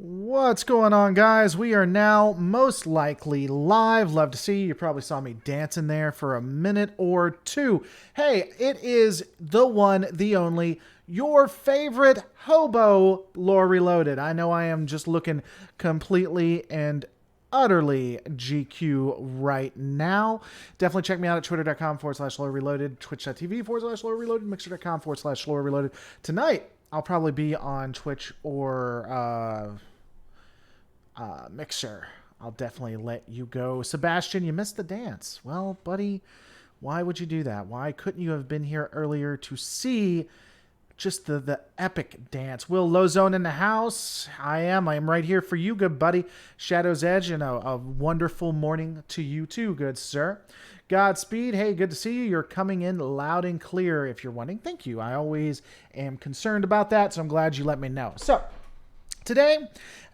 What's going on, guys? We are now most likely live. Love to see you. You probably saw me dancing there for a minute or two. Hey, it is the one, the only, your favorite hobo, Lore Reloaded. I know I am just looking completely and utterly GQ right now. Definitely check me out at twitter.com/Lore Reloaded, twitch.tv/Lore Reloaded, mixer.com/Lore Reloaded. Tonight, I'll probably be on Twitch or Mixer. I'll definitely let you go. Sebastian, you missed the dance. Well, buddy, why would you do that? Why couldn't you have been here earlier to see just the epic dance? Will Lozone in the house? I am right here for you, good buddy. Shadow's Edge, and a wonderful morning to you too, good sir. Godspeed. Hey, good to see you. You're coming in loud and clear if you're wondering. Thank you. I always am concerned about that, so I'm glad you let me know. So, today,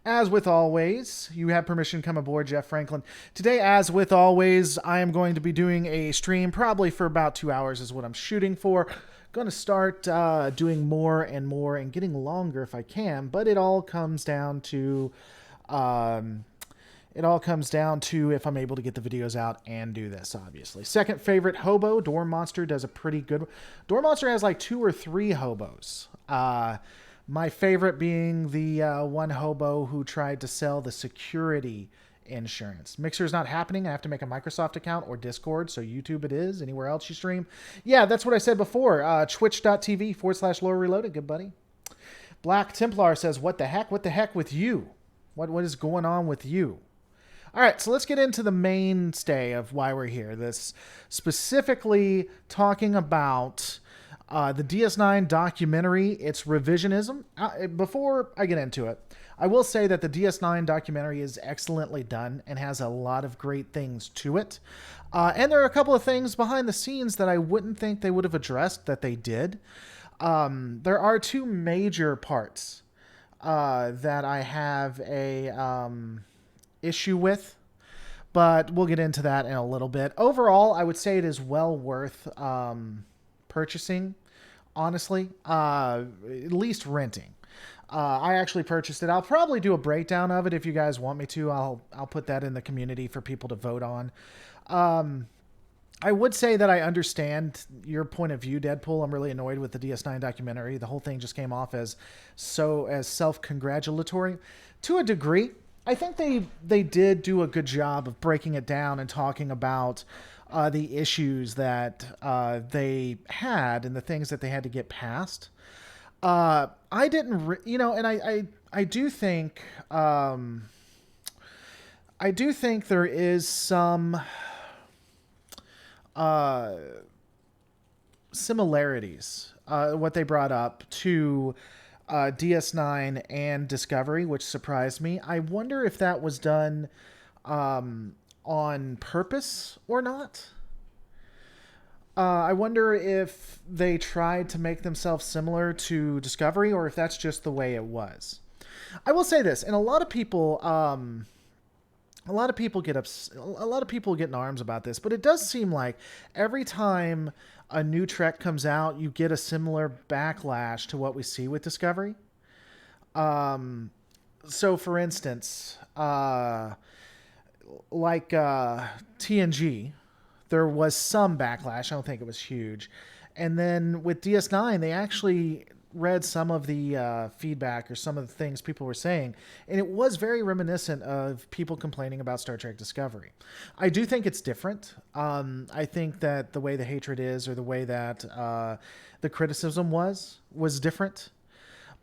as with always, you have permission to come aboard, Jeff Franklin. Today, as with always, I am going to be doing a stream probably for about 2 hours is what I'm shooting for. Going to start doing more and more and getting longer if I can, but it all comes down to if I'm able to get the videos out and do this, obviously. Second favorite hobo, Door Monster does a pretty good. Door Monster has like 2 or 3 hobos. My favorite being the one hobo who tried to sell the security insurance. Mixer's not happening. I have to make a Microsoft account or Discord, so YouTube it is. Anywhere else you stream. Yeah, that's what I said before. Twitch.tv/Lore Reloaded, good buddy. Black Templar says, what the heck? What the heck with you? What is going on with you? All right, so let's get into the mainstay of why we're here. This specifically talking about the DS9 documentary, its revisionism. Before I get into it, I will say that the DS9 documentary is excellently done and has a lot of great things to it. And there are a couple of things behind the scenes that I wouldn't think they would have addressed that they did. There are 2 major parts that I have a issue with, but we'll get into that in a little bit. Overall, I would say it is well worth purchasing, honestly, at least renting. I actually purchased it. I'll probably do a breakdown of it if you guys want me to. I'll put that in the community for people to vote on. I would say that I understand your point of view, Deadpool. I'm really annoyed with the DS9 documentary. The whole thing just came off as self-congratulatory to a degree. I think they did do a good job of breaking it down and talking about the issues that they had and the things that they had to get past. I didn't, and I do think there is some similarities what they brought up to DS9 and Discovery, which surprised me. I wonder if that was done on purpose or not. I wonder if they tried to make themselves similar to Discovery or if that's just the way it was. I will say this, and a lot of people get in arms about this, but it does seem like every time a new Trek comes out, you get a similar backlash to what we see with Discovery. So for instance, like TNG, there was some backlash. I don't think it was huge. And then with DS9, they actually read some of the feedback or some of the things people were saying, and it was very reminiscent of people complaining about Star Trek Discovery. I do think it's different. I think that the way the hatred is, or the way that the criticism was different,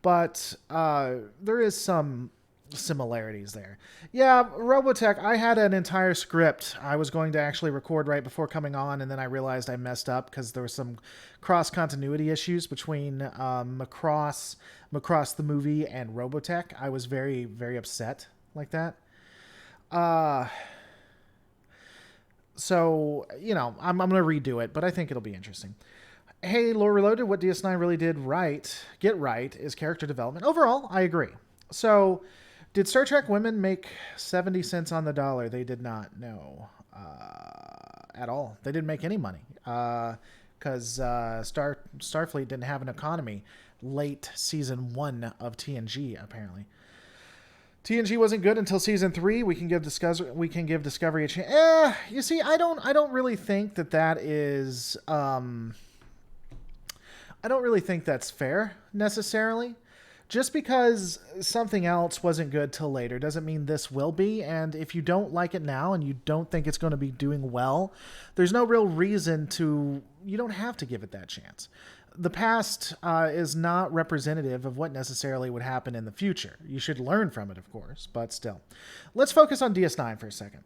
but there is some similarities there. Yeah, Robotech, I had an entire script I was going to actually record right before coming on, and then I realized I messed up because there were some cross-continuity issues between Macross the movie and Robotech. I was very, very upset like that. So, I'm going to redo it, but I think it'll be interesting. Hey, Lore Reloaded, what DS9 really did get right, is character development. Overall, I agree. So, did Star Trek women make 70 cents on the dollar? They did not. No. At all. They didn't make any money. Because Starfleet didn't have an economy late season 1 of TNG, apparently. TNG wasn't good until season 3. We can give Discovery a chance. You see, I don't really think that is. I don't really think that's fair necessarily. Just because something else wasn't good till later doesn't mean this will be. And if you don't like it now and you don't think it's going to be doing well, there's no real reason to. You don't have to give it that chance. The past is not representative of what necessarily would happen in the future. You should learn from it, of course, but still. Let's focus on DS9 for a second.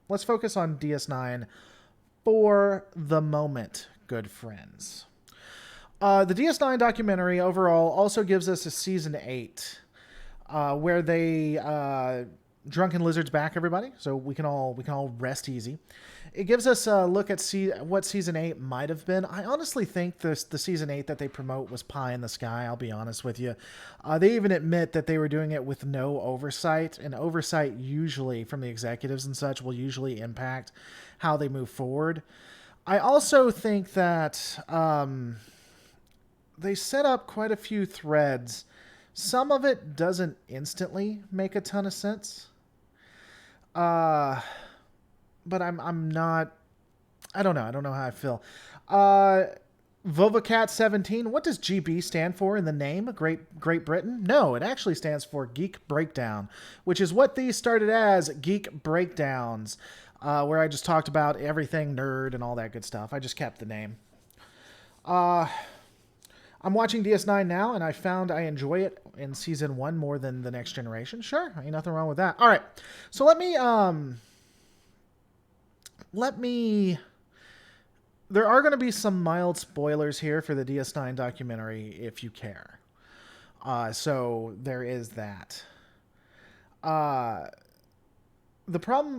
Let's focus on DS9 for the moment, good friends. The DS9 documentary overall also gives us a season 8, where they drunken lizards back everybody, so we can all rest easy. It gives us a look at what season 8 might have been. I honestly think the season 8 that they promote was pie in the sky. I'll be honest with you. They even admit that they were doing it with no oversight, and oversight usually from the executives and such will usually impact how they move forward. I also think that they set up quite a few threads. Some of it doesn't instantly make a ton of sense. But I'm not. I don't know. I don't know how I feel. Vovacat 17. What does GB stand for in the name? Great Britain? No, it actually stands for Geek Breakdown, which is what these started as, Geek Breakdowns, where I just talked about everything nerd and all that good stuff. I just kept the name. I'm watching DS9 now, and I found I enjoy it in season 1 more than the Next Generation. Sure, ain't nothing wrong with that. All right, so let me. There are going to be some mild spoilers here for the DS9 documentary if you care. So there is that. The problem,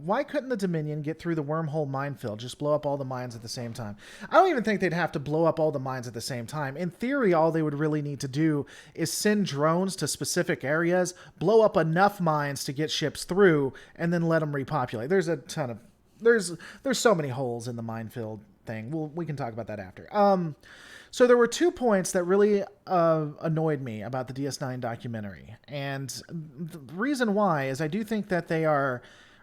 why couldn't the Dominion get through the wormhole minefield? Just blow up all the mines at the same time. I don't even think they'd have to blow up all the mines at the same time. In theory, all they would really need to do is send drones to specific areas, blow up enough mines to get ships through, and then let them repopulate. There's a ton of... There's so many holes in the minefield thing. We can talk about that after. So there were 2 points that really annoyed me about the DS9 documentary. And the reason why is I do think that they are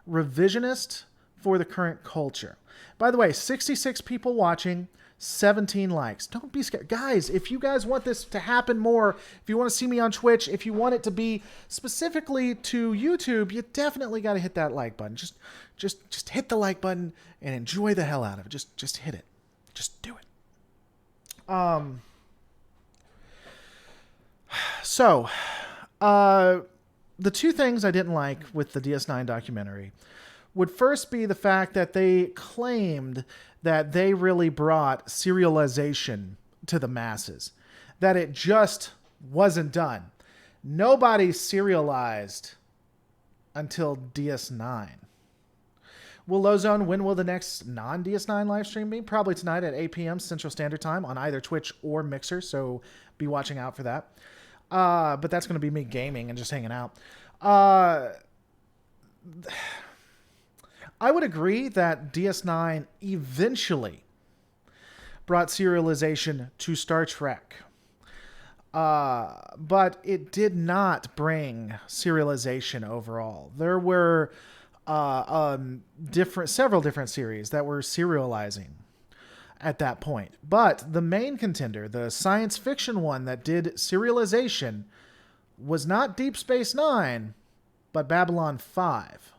revisionist for the current culture. By the way, 66 people watching, 17 likes. Don't be scared. Guys, if you guys want this to happen more, if you want to see me on Twitch, if you want it to be specifically to YouTube, you definitely got to hit that like button. Just hit the like button and enjoy the hell out of it. Just hit it. Just do it. So, the 2 things I didn't like with the DS9 documentary would first be the fact that they claimed that they really brought serialization to the masses, that it just wasn't done. Nobody serialized until DS9. Will Lozone, when will the next non-DS9 live stream be? Probably tonight at 8 p.m. Central Standard Time on either Twitch or Mixer, so be watching out for that. But that's going to be me gaming and just hanging out. I would agree that DS9 eventually brought serialization to Star Trek. But it did not bring serialization overall. There were several different series that were serializing at that point. But the main contender, the science fiction one that did serialization, was not Deep Space Nine, but Babylon 5.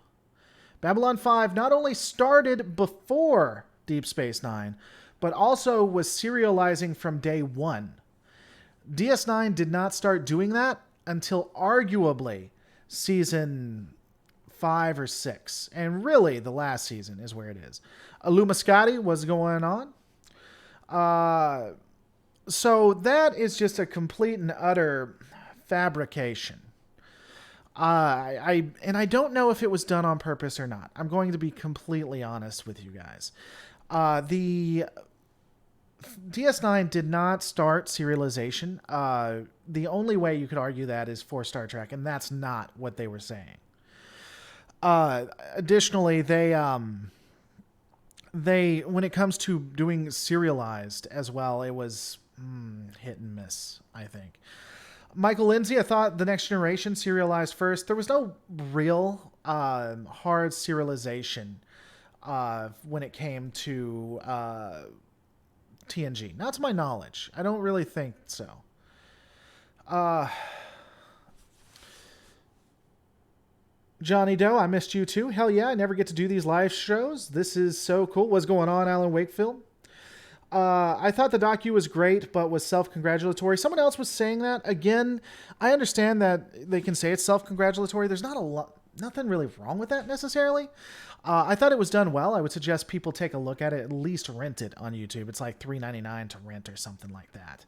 Babylon 5 not only started before Deep Space Nine, but also was serializing from day 1. DS9 did not start doing that until arguably season 5 or 6. And really, the last season is where it is. Illumiscati was going on. So that is just a complete and utter fabrication. I don't know if it was done on purpose or not. I'm going to be completely honest with you guys. The DS9 did not start serialization. The only way you could argue that is for Star Trek, and that's not what they were saying. Additionally, they when it comes to doing serialized as well, it was hit and miss, I think. Michael Lindsay, I thought The Next Generation serialized first. There was no real hard serialization when it came to TNG. Not to my knowledge. I don't really think so. Johnny Doe, I missed you too. Hell yeah, I never get to do these live shows. This is so cool. What's going on, Alan Wakefield? I thought the docu was great, but was self-congratulatory. Someone else was saying that. Again, I understand that they can say it's self-congratulatory. There's nothing really wrong with that necessarily. I thought it was done well. I would suggest people take a look at it, at least rent it on YouTube. It's like $3.99 to rent or something like that.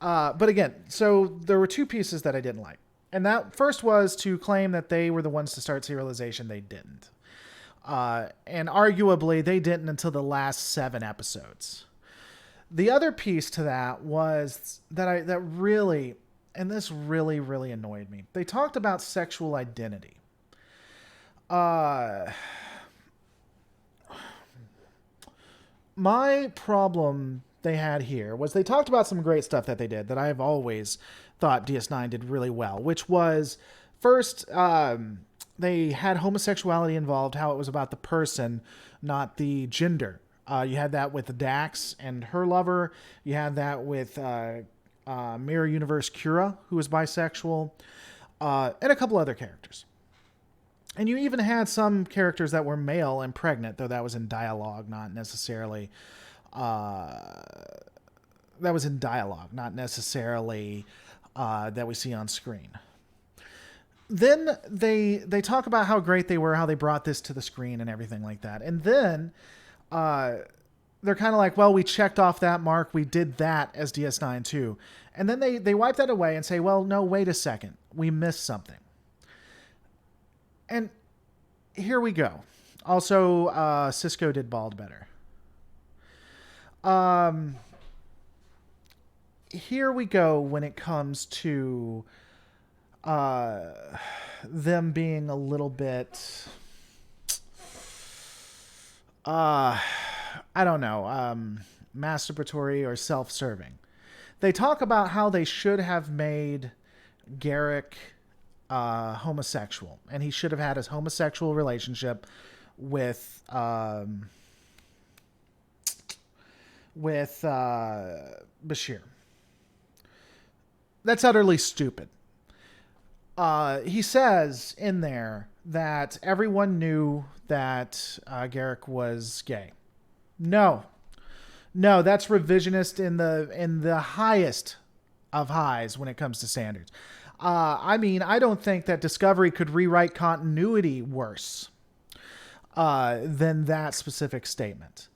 But again, so there were two pieces that I didn't like. And that first was to claim that they were the ones to start serialization. They didn't. And arguably, they didn't until the last 7 episodes. The other piece to that was that really, and this really, really annoyed me. They talked about sexual identity. My problem they had here was they talked about some great stuff that they did that I've always thought DS9 did really well, which was first, they had homosexuality involved, how it was about the person, not the gender. You had that with Dax and her lover. You had that with Mirror Universe Kira, who was bisexual, and a couple other characters. And you even had some characters that were male and pregnant, though that was in dialogue, not necessarily... that was in dialogue, not necessarily that we see on screen. Then they talk about how great they were, how they brought this to the screen and everything like that. And then they're kind of like, well, we checked off that mark. We did that as DS9 too. And then they wipe that away and say, well, no, wait a second. We missed something. And here we go. Also, Cisco did Bald better. Here we go when it comes to them being a little bit I don't know, masturbatory or self-serving. They talk about how they should have made Garrick homosexual, and he should have had his homosexual relationship with Bashir. That's utterly stupid. He says in there that everyone knew that Garrick was gay. No, that's revisionist in the highest of highs when it comes to standards. I mean, I don't think that Discovery could rewrite continuity worse than that specific statement.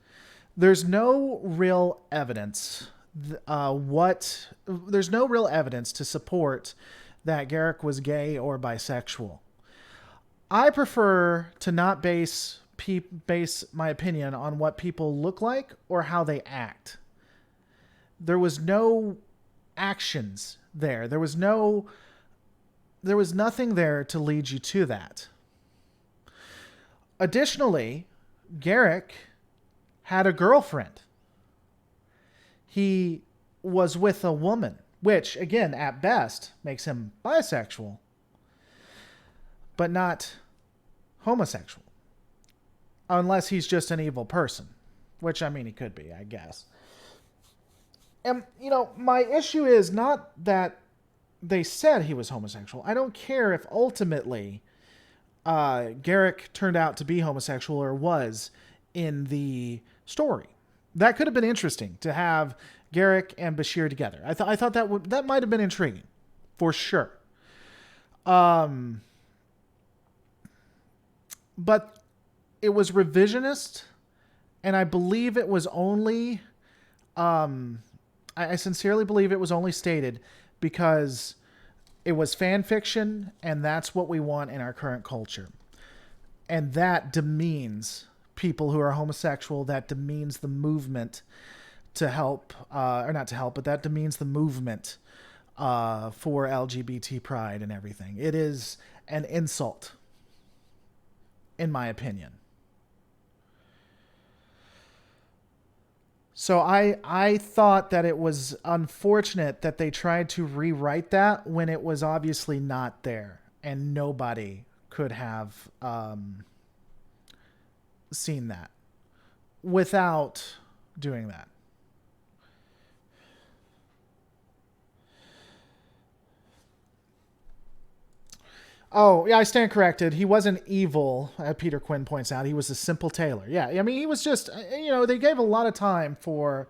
There's no real evidence. There's no real evidence to support that Garrick was gay or bisexual. I prefer to not base my opinion on what people look like or how they act. There was no actions there. There was nothing there to lead you to that. Additionally, Garrick had a girlfriend. He was with a woman, which, again, at best, makes him bisexual, but not homosexual. Unless he's just an evil person, which, I mean, he could be, I guess. And, you know, my issue is not that they said he was homosexual. I don't care if ultimately Garrick turned out to be homosexual or was in the story. That could have been interesting to have Garrick and Bashir together. I thought that might have been intriguing, for sure. But it was revisionist, and I believe it was only, I sincerely believe it was only stated because it was fan fiction, and that's what we want in our current culture. And that demeans people who are homosexual, that demeans the movement to help, or not to help, but that demeans the movement for LGBT pride and everything. It is an insult, in my opinion. So I thought that it was unfortunate that they tried to rewrite that when it was obviously not there, and nobody could have seen that without doing that. Oh, yeah, I stand corrected. He wasn't evil, Peter Quinn points out. He was a simple tailor. Yeah, I mean, he was just, they gave a lot of time for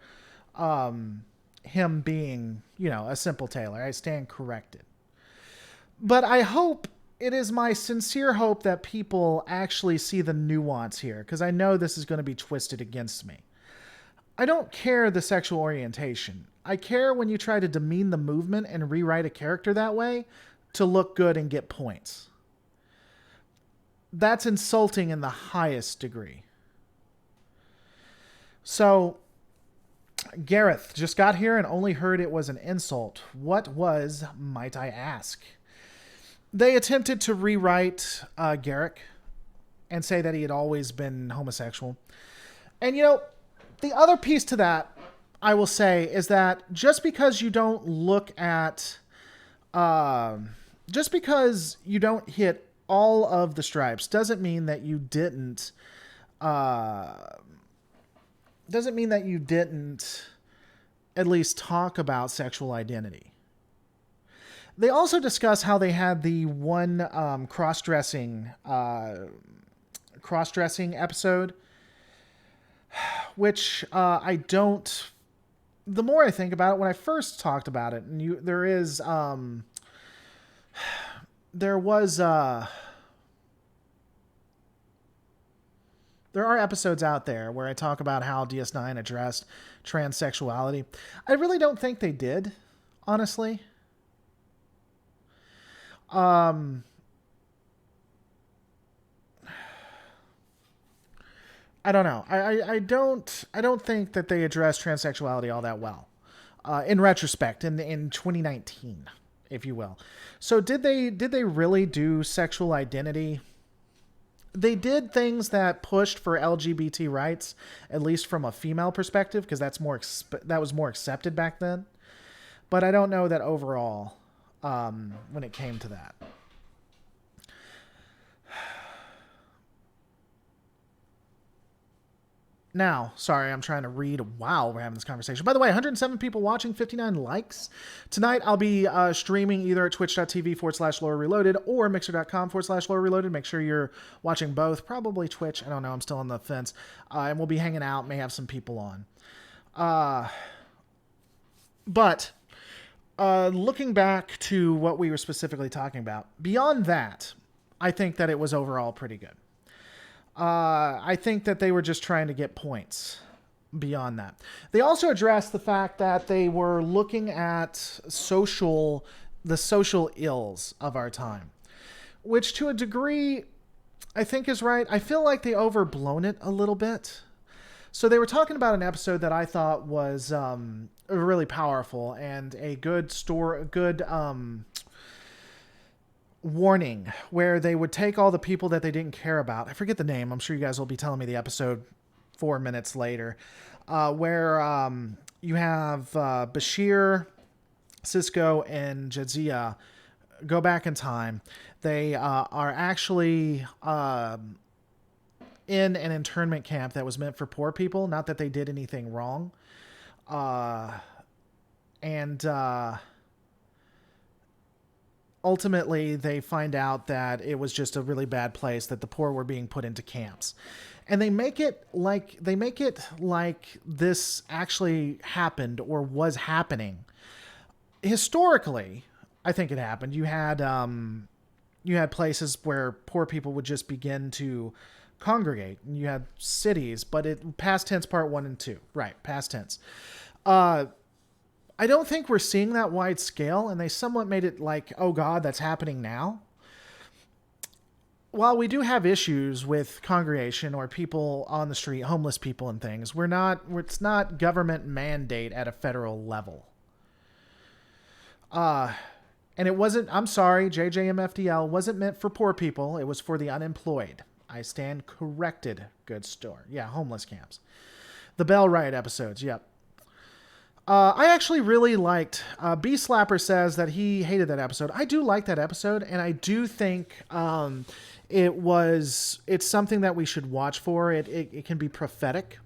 him being, a simple tailor. I stand corrected. But I hope, it is my sincere hope that people actually see the nuance here, because I know this is going to be twisted against me. I don't care the sexual orientation. I care when you try to demean the movement and rewrite a character that way to look good and get points. That's insulting in the highest degree. So, Gareth just got here and only heard it was an insult. What was, might I ask? They attempted to rewrite Garrick and say that he had always been homosexual. And, the other piece to that, I will say, is that just because you don't look at... just because you don't hit all of the stripes doesn't mean that you didn't... doesn't mean that you didn't at least talk about sexual identity. They also discuss how they had the one cross-dressing episode, which I don't... The more I think about it, when I first talked about it, and there are episodes out there where I talk about how DS9 addressed transsexuality. I really don't think they did, honestly. I don't know. I don't think that they addressed transsexuality all that well. In retrospect, in 2019, if you will. So did they really do sexual identity? They did things that pushed for LGBT rights, at least from a female perspective, because that was more accepted back then. But I don't know that overall, when it came to that. Now, sorry, I'm trying to read while we're having this conversation. By the way, 107 people watching, 59 likes. Tonight, I'll be streaming either at twitch.tv/Lore Reloaded or mixer.com/Lore Reloaded. Make sure you're watching both. Probably Twitch. I don't know. I'm still on the fence. And we'll be hanging out. May have some people on. But looking back to what we were specifically talking about, beyond that, I think that it was overall pretty good. I think that they were just trying to get points beyond that. They also addressed the fact that they were looking at the social ills of our time, which to a degree I think is right. I feel like they overblown it a little bit. So they were talking about an episode that I thought was really powerful and a good warning, where they would take all the people that they didn't care about. I forget the name. I'm sure you guys will be telling me the episode 4 minutes later, where you have Bashir, Cisco, and Jadzia go back in time. They are actually in an internment camp that was meant for poor people. Not that they did anything wrong. Ultimately, they find out that it was just a really bad place, that the poor were being put into camps. And they make it like this actually happened or was happening. Historically, I think it happened. You had places where poor people would just begin to congregate. And you had cities, but past tense part 1 and 2. Right, past tense. I don't think we're seeing that wide scale, and they somewhat made it like, oh God, that's happening now. While we do have issues with congregation or people on the street, homeless people and things, it's not government mandate at a federal level. And it wasn't, I'm sorry, JJMFDL wasn't meant for poor people. It was for the unemployed. I stand corrected, good store. Yeah, homeless camps. The Bell Riot episodes, yep. I actually really liked... B Slapper says that he hated that episode. I do like that episode, and I do think it's something that we should watch for. It can be prophetic.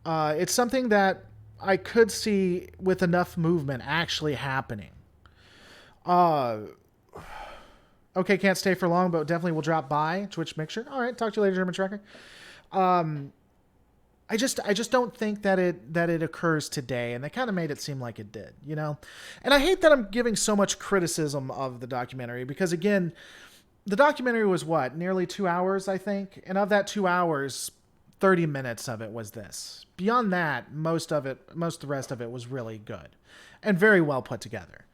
It's something that I could see with enough movement actually happening. Okay, can't stay for long, but definitely will drop by. Twitch mixture. All right, talk to you later, German Tracker. I just don't think that it occurs today, and they kind of made it seem like it did, you know? And I hate that I'm giving so much criticism of the documentary, because again, the documentary was what? Nearly 2 hours, I think? And of that 2 hours, 30 minutes of it was this. Beyond that, most of the rest of it was really good and very well put together.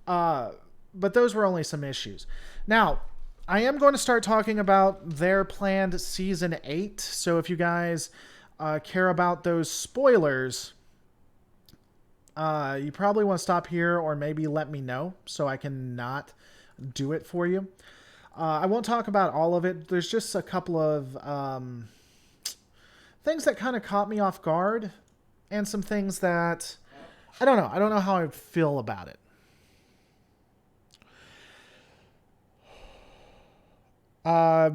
But those were only some issues. Now, I am going to start talking about their planned season 8. So if you guys care about those spoilers, you probably want to stop here or maybe let me know so I can not do it for you. I won't talk about all of it. There's just a couple of things that kind of caught me off guard and some things that I don't know. I don't know how I feel about it.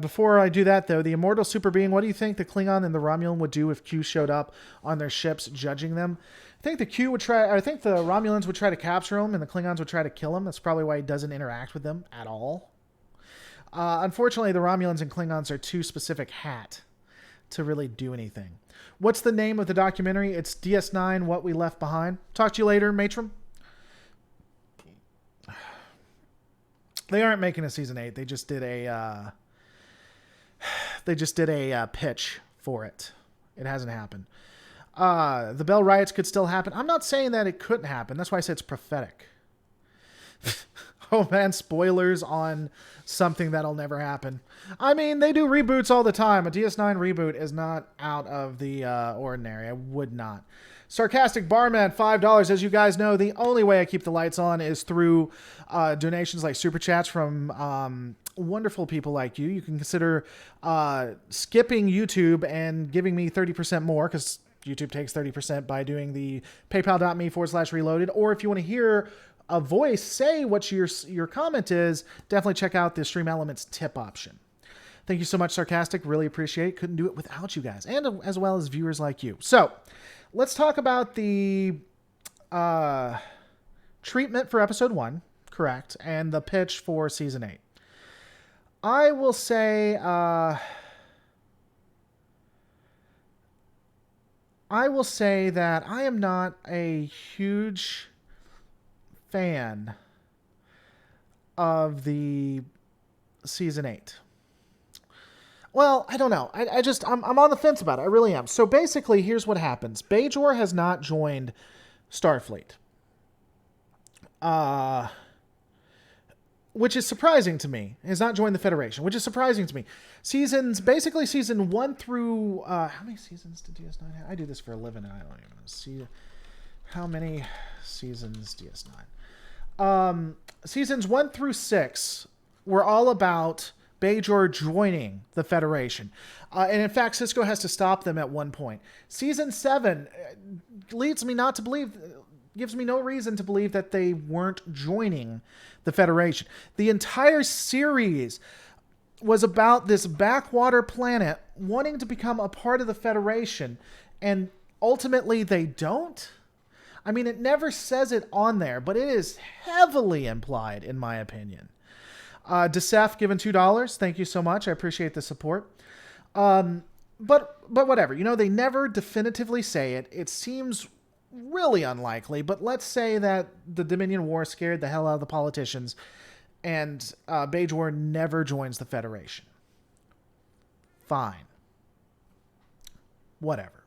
Before I do that, though, the immortal super being, what do you think the Klingon and the Romulan would do if Q showed up on their ships judging them? I think the Romulans would try to capture him, and the Klingons would try to kill him. That's probably why he doesn't interact with them at all. Unfortunately, the Romulans and Klingons are too specific hat to really do anything. What's the name of the documentary? It's DS9, What We Left Behind. Talk to you later, Matron. They aren't making a season 8. They just did a pitch for it. It hasn't happened. The Bell Riots could still happen. I'm not saying that it couldn't happen. That's why I said it's prophetic. Oh man, spoilers on something that'll never happen. I mean, they do reboots all the time. A DS9 reboot is not out of the ordinary. I would not. Sarcastic Barman, $5. As you guys know, the only way I keep the lights on is through donations like Super Chats from wonderful people like you. You can consider skipping YouTube and giving me 30% more, because YouTube takes 30% by doing the paypal.me/reloaded. Or if you want to hear a voice say what your comment is, definitely check out the Stream Elements tip option. Thank you so much, Sarcastic. Really appreciate it. Couldn't do it without you guys, and as well as viewers like you. So let's talk about the treatment for episode 1, correct, and the pitch for season 8. I will say that I am not a huge fan of the season 8. Well, I don't know. I'm on the fence about it. I really am. So basically, here's what happens. Bajor has not joined Starfleet. Which is surprising to me. Has not joined the Federation, which is surprising to me. Season 1 through... how many seasons did DS9 have? I do this for a living, and I don't even see how many seasons DS9. Seasons 1 through 6 were all about Bajor joining the Federation. And in fact, Sisko has to stop them at one point. Season 7 leads me not to believe... gives me no reason to believe that they weren't joining the Federation. The entire series was about this backwater planet wanting to become a part of the Federation, and ultimately they don't. I mean, it never says it on there, but it is heavily implied, in my opinion. Desef given $2. Thank you so much. I appreciate the support. But whatever. You know, they never definitively say it. It seems really unlikely, but let's say that the Dominion War scared the hell out of the politicians and Bajor never joins the Federation. Fine. Whatever.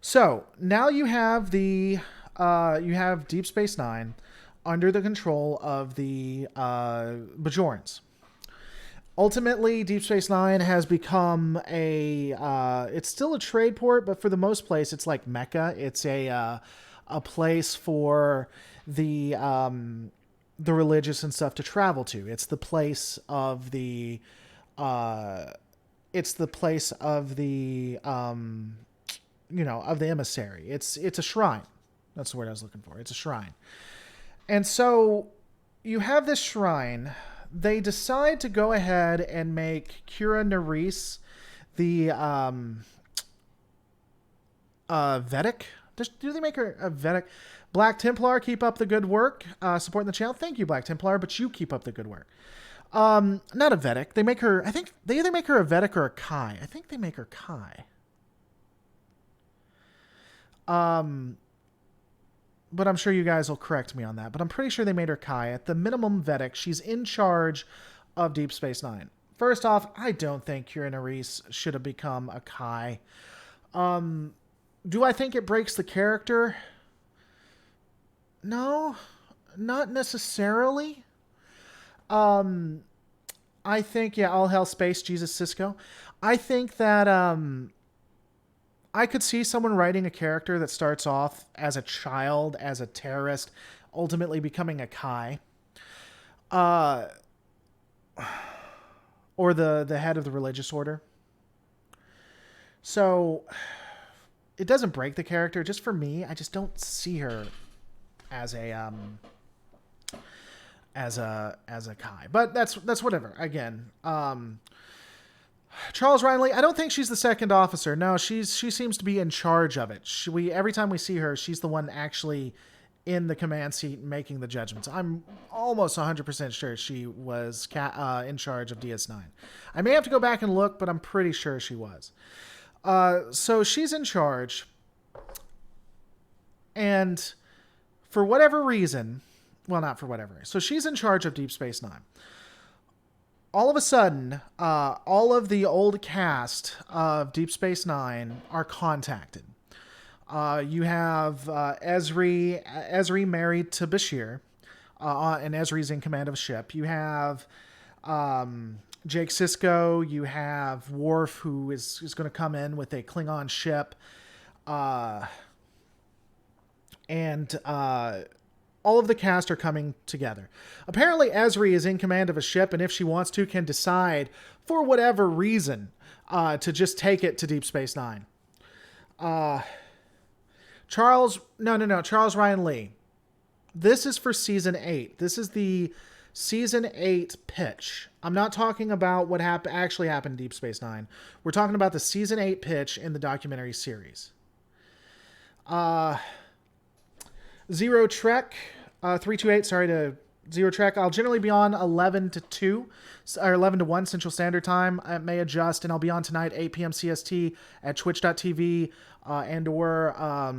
So now you have Deep Space Nine under the control of the Bajorans. Ultimately, Deep Space Nine has become it's still a trade port, but for the most place, it's like Mecca. It's a place for the religious and stuff to travel to. It's the place of the of the emissary. It's a shrine. That's the word I was looking for. It's a shrine. And so you have this shrine. They decide to go ahead and make Kira Nerys the Vedic. Do they make her a Vedic? Black Templar, keep up the good work. Supporting the channel. Thank you, Black Templar, but you keep up the good work. Not a Vedic. They make her, I think they either make her a Vedic or a Kai. I think they make her Kai. But I'm sure you guys will correct me on that. But I'm pretty sure they made her Kai. At the minimum Vedic, she's in charge of Deep Space Nine. First off, I don't think Kira Nerys should have become a Kai. Do I think it breaks the character? No, not necessarily. I think, yeah, all hell space, Jesus Sisko. I think that I could see someone writing a character that starts off as a child, as a terrorist, ultimately becoming a Kai. Or the head of the religious order. So it doesn't break the character. Just for me, I just don't see her as a Kai. But that's whatever. Again, Charles Ryan-Lee, I don't think she's the second officer. No, she seems to be in charge of it. Every time we see her, she's the one actually in the command seat making the judgments. I'm almost 100% sure she was in charge of DS9. I may have to go back and look, but I'm pretty sure she was. So she's in charge. And for whatever reason, well, not for whatever. So she's in charge of Deep Space Nine. All of a sudden, all of the old cast of Deep Space Nine are contacted. You have Ezri married to Bashir, and Ezri's in command of a ship. You have Jake Sisko. You have Worf, who is going to come in with a Klingon ship. And all of the cast are coming together. Apparently, Ezri is in command of a ship, and if she wants to, can decide, for whatever reason, to just take it to Deep Space Nine. Charles Ryan-Lee. This is for Season 8. This is the Season 8 pitch. I'm not talking about what actually happened in Deep Space Nine. We're talking about the Season 8 pitch in the documentary series. Zero Trek, 328, sorry to Zero Trek. I'll generally be on 11 to 2, or 11 to 1 Central Standard Time. It may adjust, and I'll be on tonight, 8 p.m. CST at twitch.tv and or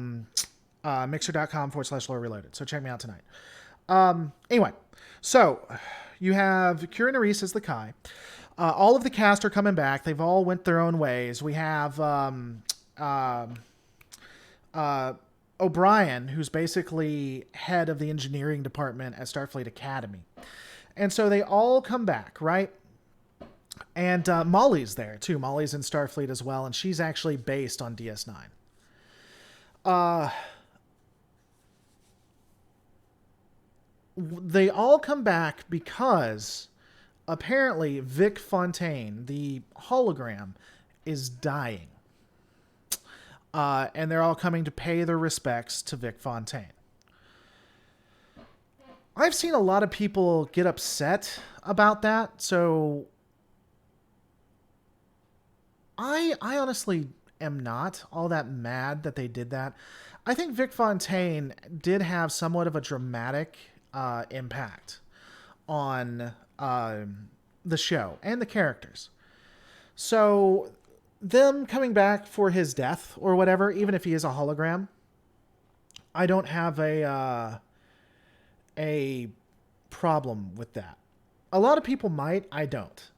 mixer.com/Lore Reloaded. So check me out tonight. Anyway, so you have Kira Nerys as the Kai. All of the cast are coming back. They've all went their own ways. We have O'Brien, who's basically head of the engineering department at Starfleet Academy. And so they all come back, right? And Molly's there, too. Molly's in Starfleet as well, and she's actually based on DS9. They all come back because apparently Vic Fontaine, the hologram, is dying. And they're all coming to pay their respects to Vic Fontaine. I've seen a lot of people get upset about that, so I honestly am not all that mad that they did that. I think Vic Fontaine did have somewhat of a dramatic impact on the show and the characters. So them coming back for his death or whatever, even if he is a hologram, I don't have a problem with that. A lot of people might. I don't.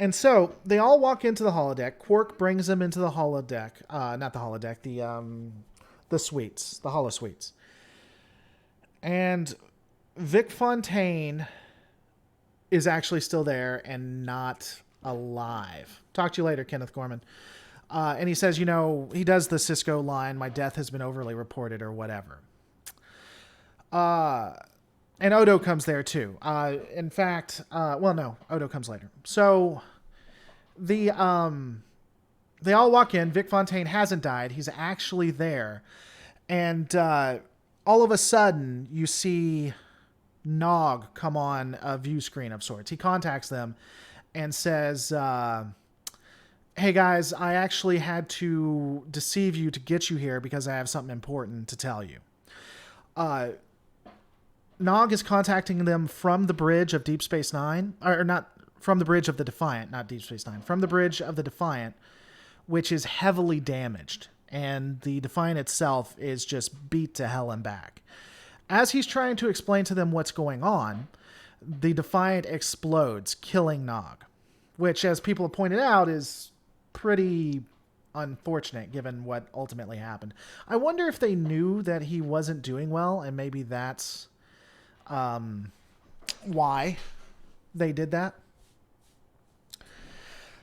And so they all walk into the holodeck. Quark brings them into the holodeck. Not the holodeck, the suites, the holosuites. And Vic Fontaine is actually still there and not alive. Talk to you later, Kenneth Gorman. And he says, he does the Cisco line, my death has been overly reported or whatever. And Odo comes there too. In fact, well, no, Odo comes later. So the they all walk in. Vic Fontaine hasn't died. He's actually there. And all of a sudden, you see Nog come on a view screen of sorts. He contacts them and says, hey guys, I actually had to deceive you to get you here because I have something important to tell you. Nog is contacting them from the bridge of Deep Space Nine, or not from the bridge of the Defiant, not Deep Space Nine, from the bridge of the Defiant, which is heavily damaged, and the Defiant itself is just beat to hell and back. As he's trying to explain to them what's going on, the Defiant explodes, killing Nog, which, as people have pointed out, is pretty unfortunate given what ultimately happened. I wonder if they knew that he wasn't doing well, and maybe that's why they did that.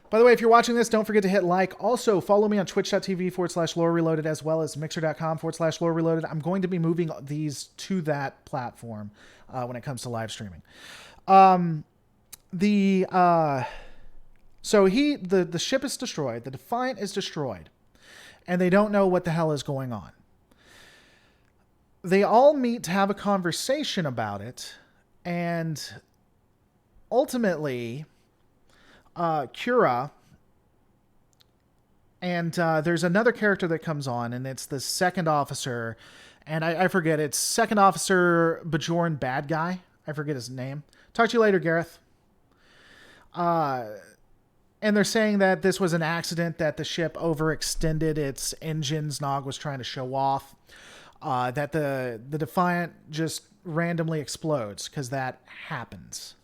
By the way, if you're watching this, don't forget to hit like. Also, follow me on twitch.tv/Lore Reloaded, as well as mixer.com/Lore Reloaded. I'm going to be moving these to that platform when it comes to live streaming. So the ship is destroyed. The Defiant is destroyed. And they don't know what the hell is going on. They all meet to have a conversation about it. And ultimately, Kira, and there's another character that comes on, and it's the second officer, and I forget, it's Second Officer Bajoran Bad Guy. I forget his name. Talk to you later, Gareth. And they're saying that this was an accident, that the ship overextended its engines. Nog was trying to show off. That the Defiant just randomly explodes, because that happens.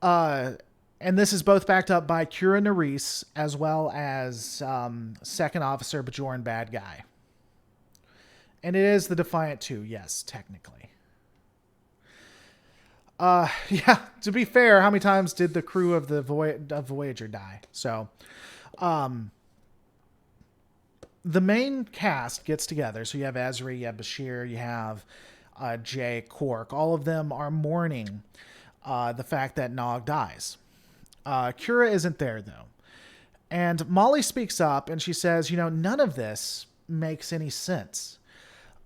And this is both backed up by Kira Nerys as well as Second Officer Bajoran Bad Guy. And it is the Defiant 2, yes, technically. Yeah, to be fair, how many times did the crew of the Voyager die? So, the main cast gets together. So you have Ezri, you have Bashir, you have Jay, Quark. All of them are mourning the fact that Nog dies. Kira isn't there, though. And Molly speaks up, and she says, none of this makes any sense.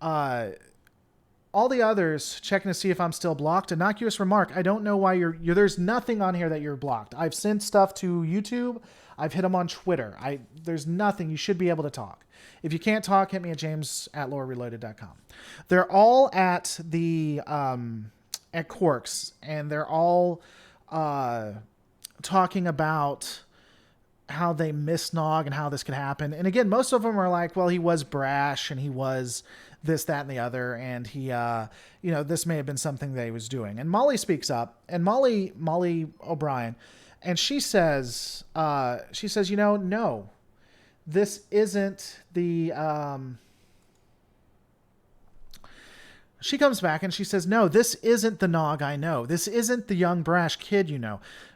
All the others checking to see if I'm still blocked. Innocuous remark. I don't know why you're there's nothing on here that you're blocked. I've sent stuff to YouTube. I've hit them on Twitter. There's nothing. You should be able to talk. If you can't talk, hit me at james@lorereloaded.com. They're all at the at Quark's, and they're all talking about how they miss Nog and how this could happen. And again, most of them are like, well, he was brash and he was this, that, and the other. And he, this may have been something that he was doing. And Molly speaks up, and Molly O'Brien, and she says, no, this isn't the, she comes back and she says, no, this isn't the Nog I know. This isn't the young brash kid,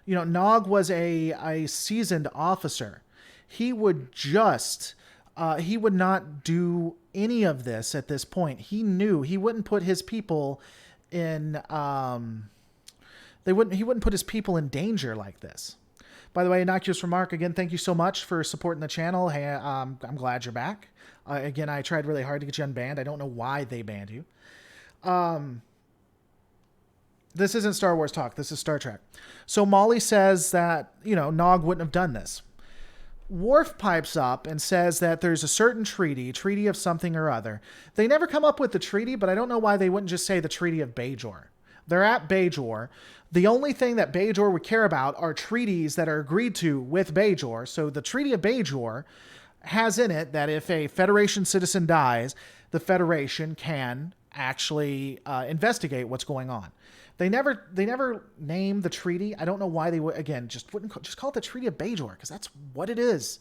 Nog was a seasoned officer. He would he would not do any of this at this point. He knew he wouldn't put his people in, he wouldn't put his people in danger like this. By the way, Innocuous remark, again, thank you so much for supporting the channel. Hey, I'm glad you're back. Again, I tried really hard to get you unbanned. I don't know why they banned you. This isn't Star Wars talk. This is Star Trek. So Molly says that, Nog wouldn't have done this. Worf pipes up and says that there's a certain treaty of something or other. They never come up with the treaty, but I don't know why they wouldn't just say the Treaty of Bajor. They're at Bajor. The only thing that Bajor would care about are treaties that are agreed to with Bajor. So the Treaty of Bajor has in it that if a Federation citizen dies, the Federation can actually investigate what's going on. They never name the treaty. I don't know why they would. Again, just call it the Treaty of Bajor, because that's what it is.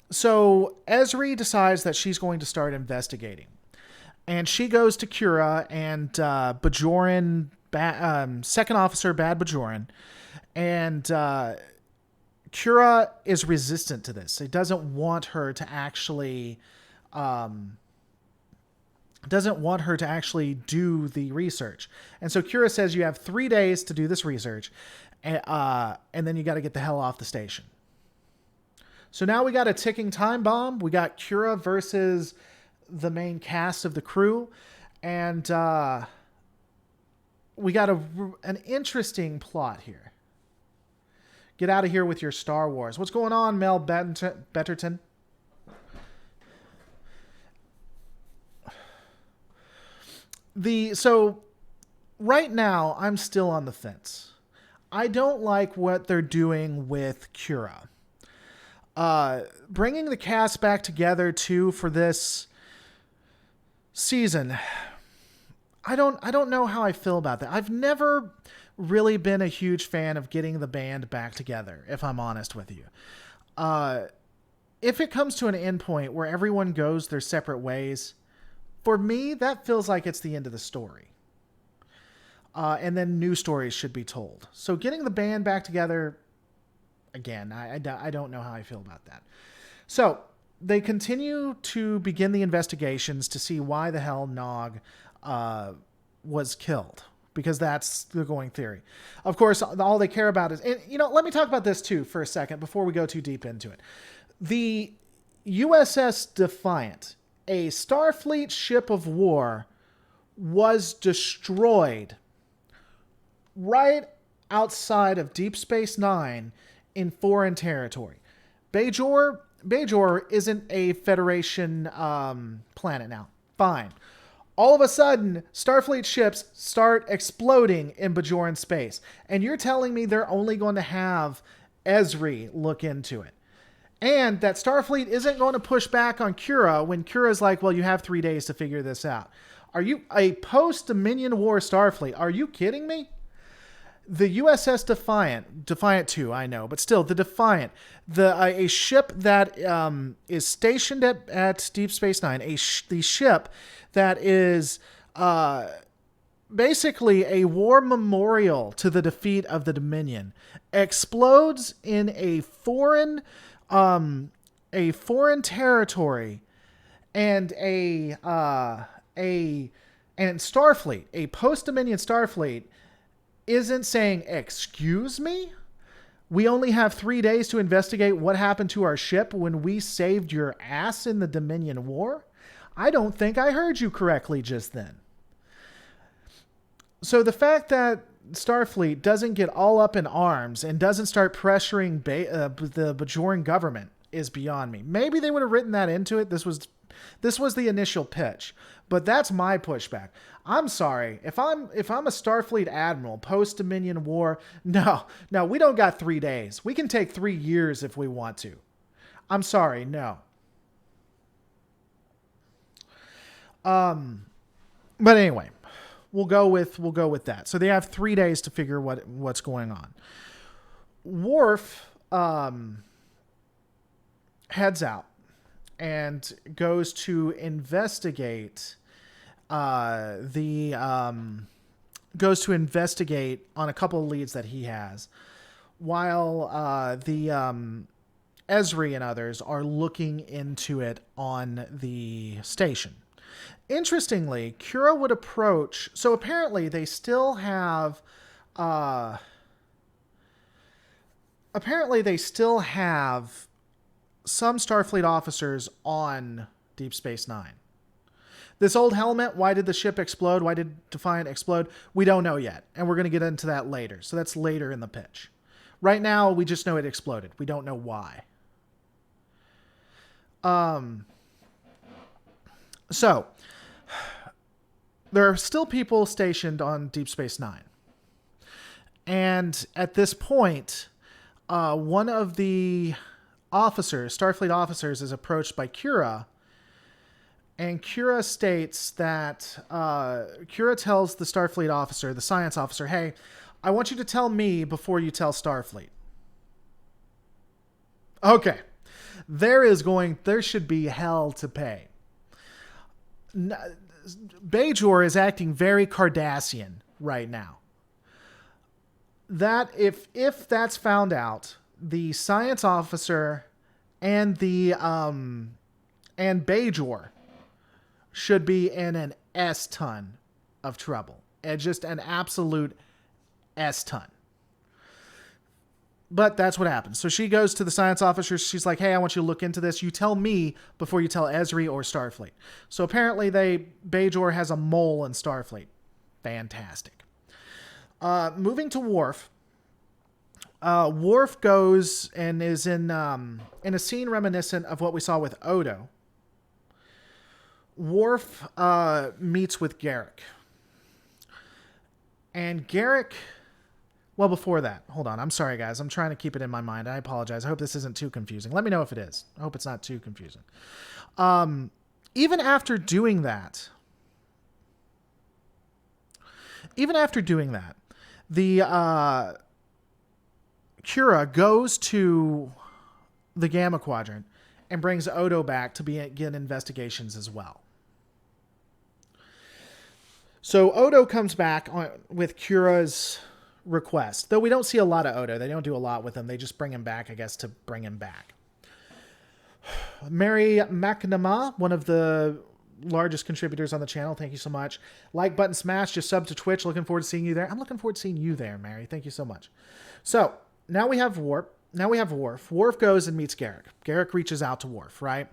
So Ezri decides that she's going to start investigating, and she goes to Kira and Bajoran, Second Officer Bad Bajoran, and Kira is resistant to this. He doesn't want her to actually doesn't want her to actually do the research. And so Kira says you have 3 days to do this research, and then you got to get the hell off the station. So now we got a ticking time bomb. We got Kira versus the main cast of the crew, and we got an interesting plot here. Get out of here with your Star Wars. What's going on, Mel Betterton? So right now, I'm still on the fence. I don't like what they're doing with Kira. Bringing the cast back together too for this season, I don't know how I feel about that. I've never really been a huge fan of getting the band back together, if I'm honest with you. If it comes to an end point where everyone goes their separate ways, for me, that feels like it's the end of the story. And then new stories should be told. So getting the band back together, again, I don't know how I feel about that. So they continue to begin the investigations to see why the hell Nog was killed, because that's the going theory. Of course, all they care about is, and let me talk about this too for a second before we go too deep into it. The USS Defiant, a Starfleet ship of war, was destroyed right outside of Deep Space Nine in foreign territory. Bajor isn't a Federation planet now. Fine. All of a sudden, Starfleet ships start exploding in Bajoran space. And you're telling me they're only going to have Ezri look into it. And that Starfleet isn't going to push back on Kira when Kira's like, well, you have 3 days to figure this out. Are you a post-Dominion War Starfleet? Are you kidding me? The USS Defiant 2, I know, but still, the Defiant, a ship that is stationed at Deep Space Nine, the ship that is basically a war memorial to the defeat of the Dominion, explodes in a foreign territory, and Starfleet, a post-Dominion Starfleet, isn't saying, excuse me? We only have 3 days to investigate what happened to our ship when we saved your ass in the Dominion War? I don't think I heard you correctly just then. So the fact that Starfleet doesn't get all up in arms and doesn't start pressuring the Bajoran government is beyond me. Maybe they would have written that into it. This was the initial pitch, but that's my pushback. I'm sorry. If I'm a Starfleet admiral post Dominion War, no, we don't got 3 days. We can take 3 years if we want to. I'm sorry, no. But anyway, we'll go with that. So they have 3 days to figure what's going on. Worf heads out and goes to investigate on a couple of leads that he has, while Ezri and others are looking into it on the station. Interestingly, Kira would approach. So apparently they still have some Starfleet officers on Deep Space Nine. This old helmet, why did the ship explode? Why did Defiant explode? We don't know yet. And we're going to get into that later. So that's later in the pitch. Right now, we just know it exploded. We don't know why. So, there are still people stationed on Deep Space Nine. And at this point, one of the Starfleet officers, is approached by Kira. And Kira states that, Kira tells the Starfleet officer, the science officer, hey, I want you to tell me before you tell Starfleet. Okay. There should be hell to pay. Bajor is acting very Cardassian right now. That if that's found out, the science officer and and Bajor, should be in an S-ton of trouble. And just an absolute S-ton. But that's what happens. So she goes to the science officer. She's like, hey, I want you to look into this. You tell me before you tell Ezri or Starfleet. So apparently Bajor has a mole in Starfleet. Fantastic. Moving to Worf. Worf goes and is in a scene reminiscent of what we saw with Odo. Worf meets with Garrick. And Garrick... Well, before that, hold on. I'm sorry, guys. I'm trying to keep it in my mind. I apologize. I hope this isn't too confusing. Let me know if it is. I hope it's not too confusing. Even after doing that, the Kira goes to the Gamma Quadrant and brings Odo back to begin investigations as well. So Odo comes back with Kira's request, though we don't see a lot of Odo. They don't do a lot with him. They just bring him back, I guess, to bring him back. Mary McNamara, one of the largest contributors on the channel, thank you so much. Like button smash, just sub to Twitch. Looking forward to seeing you there. I'm looking forward to seeing you there, Mary. Thank you so much. So now we have Worf. Worf goes and meets Garrick. Garrick reaches out to Worf, right?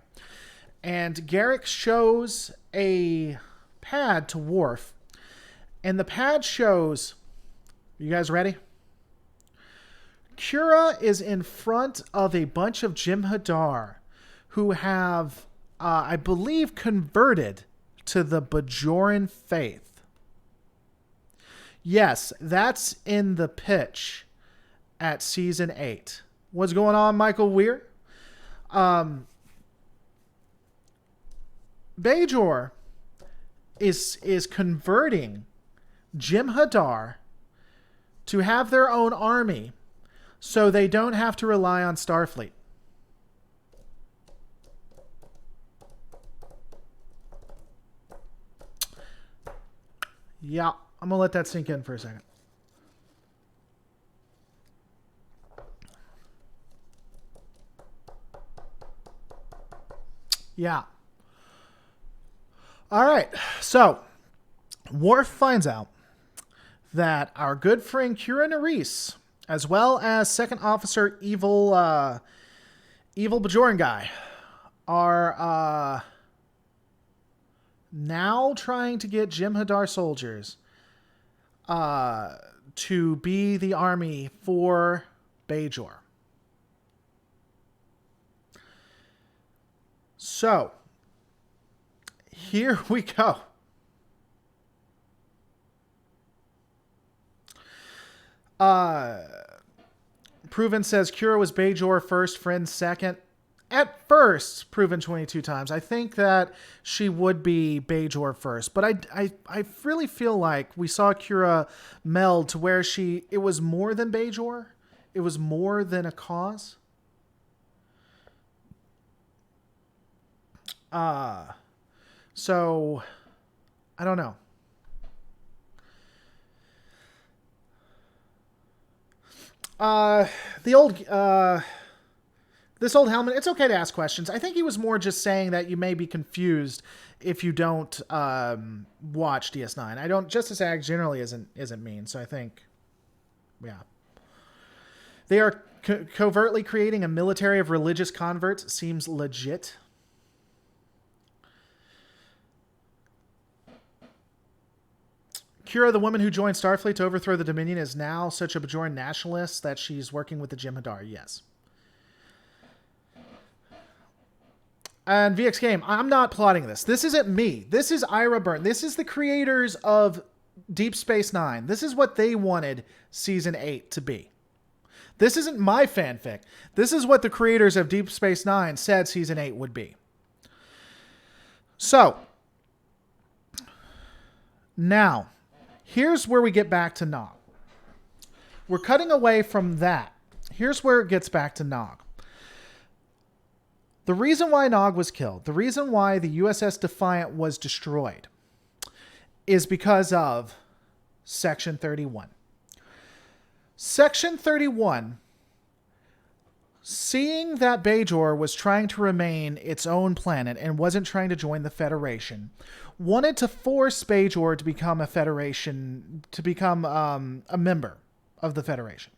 And Garrick shows a pad to Worf, and the pad shows... You guys ready? Kira is in front of a bunch of Jem'Hadar who have, I believe, converted to the Bajoran faith. Yes, that's in the pitch at Season 8. What's going on, Michael Weir? Bajor is converting Jem'Hadar to have their own army so they don't have to rely on Starfleet. Yeah, I'm going to let that sink in for a second. Yeah. All right, so Worf finds out that our good friend Kira Nerys, as well as Second Officer Evil Bajoran guy, are now trying to get Jem'Hadar soldiers to be the army for Bajor. So, here we go. Proven says Kira was Bajor first, Friend second. At first, proven 22 times. I think that she would be Bajor first, but I really feel like we saw Kira meld to where it was more than Bajor. It was more than a cause. So I don't know. This old helmet, it's okay to ask questions. I think he was more just saying that you may be confused if you don't watch DS9. Justice Ag generally isn't mean, so I think, yeah. They are covertly creating a military of religious converts. Seems legit. Kira, the woman who joined Starfleet to overthrow the Dominion, is now such a Bajoran nationalist that she's working with the Jem'Hadar. Yes. And VX Game, I'm not plotting this. This isn't me. This is Ira Byrne. This is the creators of Deep Space Nine. This is what they wanted Season 8 to be. This isn't my fanfic. This is what the creators of Deep Space Nine said Season 8 would be. So, now, here's where we get back to Nog. We're cutting away from that. Here's where it gets back to Nog. The reason why Nog was killed, the reason why the USS Defiant was destroyed, is because of Section 31. Section 31 seeing that Bajor was trying to remain its own planet and wasn't trying to join the Federation, wanted to force Bajor to become a Federation, to become a member of the Federation.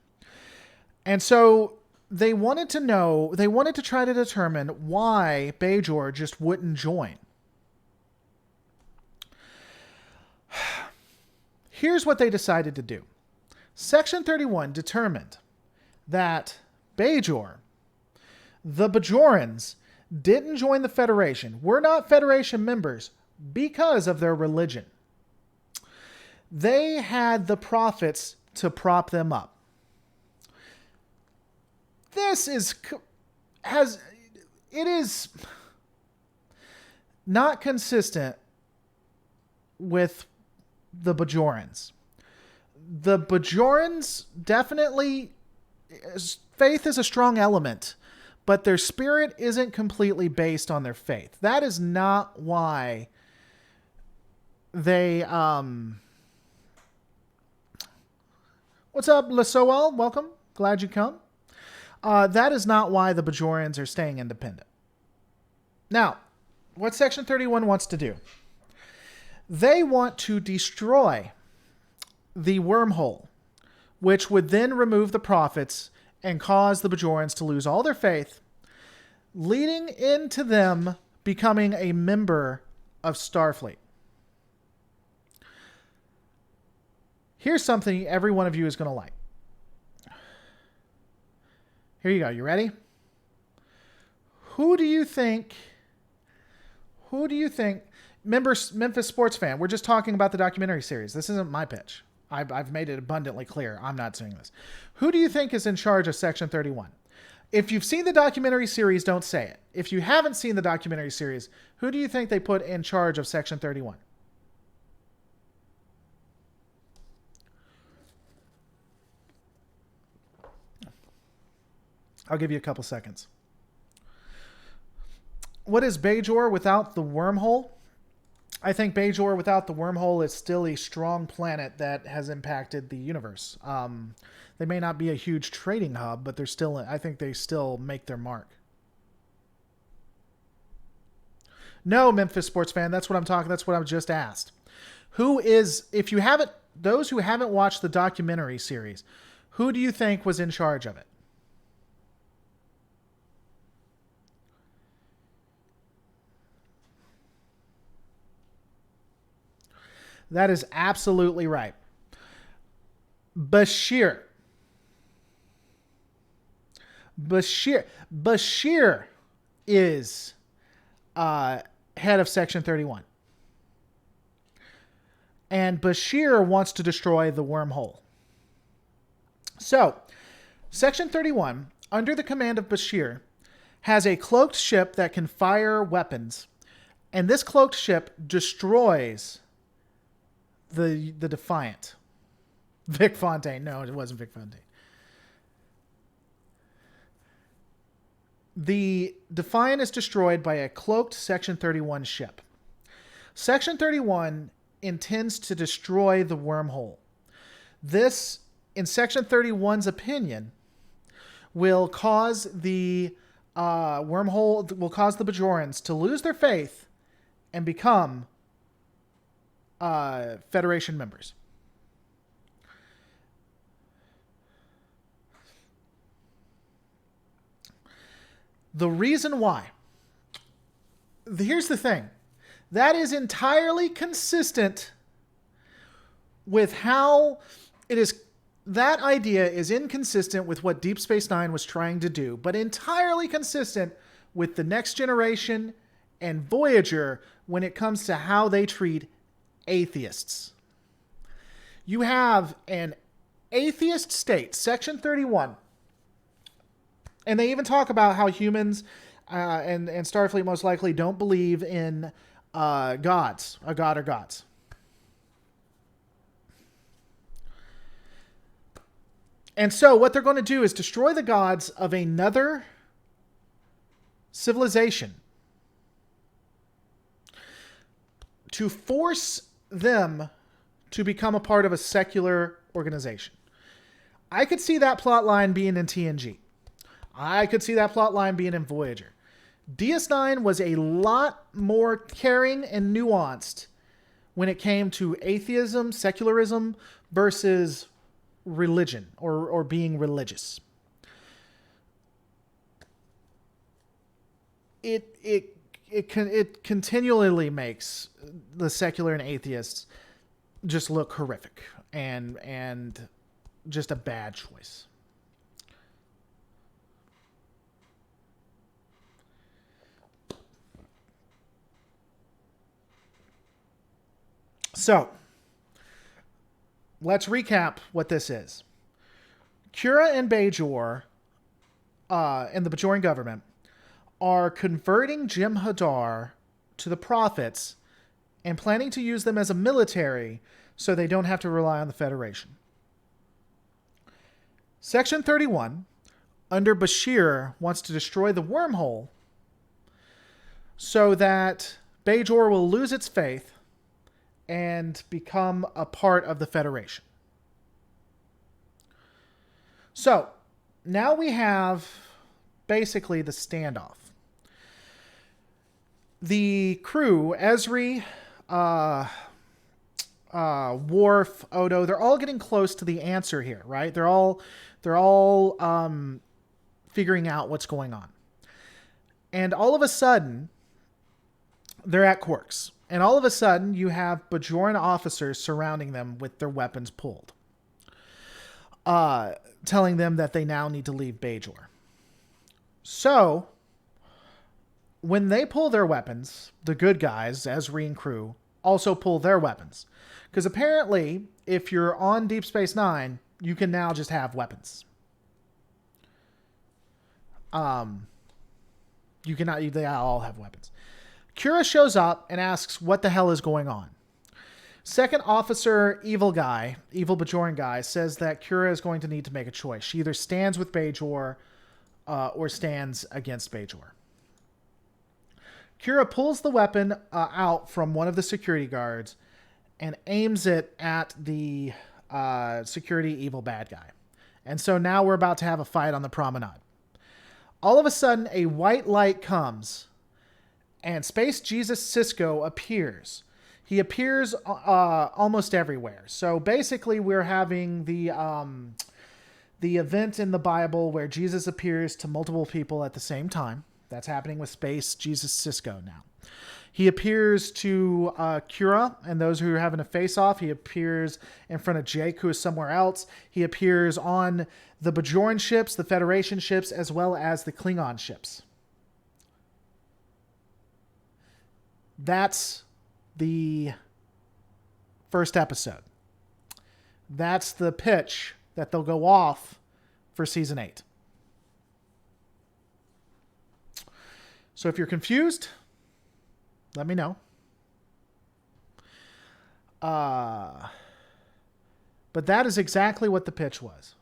And so they wanted to try to determine why Bajor just wouldn't join. Here's what they decided to do. Section 31 determined that Bajor, the Bajorans, didn't join the Federation, were not Federation members because of their religion. They had the prophets to prop them up. This is not consistent with the Bajorans. The Bajorans definitely, faith is a strong element, but their spirit isn't completely based on their faith. That is not why they, what's up, Lasoal? Welcome. Glad you come. That is not why the Bajorans are staying independent. Now, what Section 31 wants to do, they want to destroy the wormhole, which would then remove the prophets and cause the Bajorans to lose all their faith, leading into them becoming a member of Starfleet. Here's something every one of you is going to like. Here you go. You ready? Who do you think, Memphis sports fan, we're just talking about the documentary series. This isn't my pitch. I've made it abundantly clear. I'm not saying this. Who do you think is in charge of Section 31? If you've seen the documentary series, don't say it. If you haven't seen the documentary series, who do you think they put in charge of Section 31? I'll give you a couple seconds. What is Bajor without the wormhole? I think Bajor without the wormhole is still a strong planet that has impacted the universe. They may not be a huge trading hub, but I think they still make their mark. No, Memphis sports fan, that's what I just asked. Those who haven't watched the documentary series, who do you think was in charge of it? That is absolutely right. Bashir is head of Section 31. And Bashir wants to destroy the wormhole. So, Section 31, under the command of Bashir, has a cloaked ship that can fire weapons. And this cloaked ship destroys the Defiant. Vic Fontaine. No, it wasn't Vic Fontaine. The Defiant is destroyed by a cloaked Section 31 ship. Section 31 intends to destroy the wormhole. This, in Section 31's opinion, will cause the Bajorans to lose their faith and become Federation members. The reason why. Here's the thing. That is entirely consistent with how it is. That idea is inconsistent with what Deep Space Nine was trying to do, but entirely consistent with the Next Generation and Voyager when it comes to how they treat atheists. You have an atheist state, Section 31, and they even talk about how humans and Starfleet most likely don't believe in gods, a god or gods. And so what they're going to do is destroy the gods of another civilization to force them to become a part of a secular organization. I could see that plot line being in TNG. I could see that plot line being in Voyager. DS9 was a lot more caring and nuanced when it came to atheism, secularism versus religion or being religious. It continually makes the secular and atheists just look horrific and just a bad choice. So, let's recap what this is. Kira and Bajor, and the Bajoran government, are converting Jem'Hadar to the prophets and planning to use them as a military so they don't have to rely on the Federation. Section 31, under Bashir, wants to destroy the wormhole so that Bajor will lose its faith and become a part of the Federation. So, now we have basically the standoff. The crew, Ezri, Worf, Odo, they're all getting close to the answer here, right? They're all figuring out what's going on. And all of a sudden, they're at Quarks. And all of a sudden, you have Bajoran officers surrounding them with their weapons pulled. Telling them that they now need to leave Bajor. So, when they pull their weapons, the good guys, Ezri and crew, also pull their weapons. Because apparently, if you're on Deep Space Nine, you can now just have weapons. You cannot, they all have weapons. Kira shows up and asks what the hell is going on. Second officer, evil Bajoran guy, says that Kira is going to need to make a choice. She either stands with Bajor or stands against Bajor. Kira pulls the weapon out from one of the security guards and aims it at the security evil bad guy. And so now we're about to have a fight on the promenade. All of a sudden, a white light comes, and Space Jesus Sisko appears. He appears almost everywhere. So basically, we're having the event in the Bible where Jesus appears to multiple people at the same time. That's happening with Space Jesus Sisko now. He appears to Kira and those who are having a face-off. He appears in front of Jake, who is somewhere else. He appears on the Bajoran ships, the Federation ships, as well as the Klingon ships. That's the first episode. That's the pitch that they'll go off for season 8. So if you're confused, let me know. But that is exactly what the pitch was.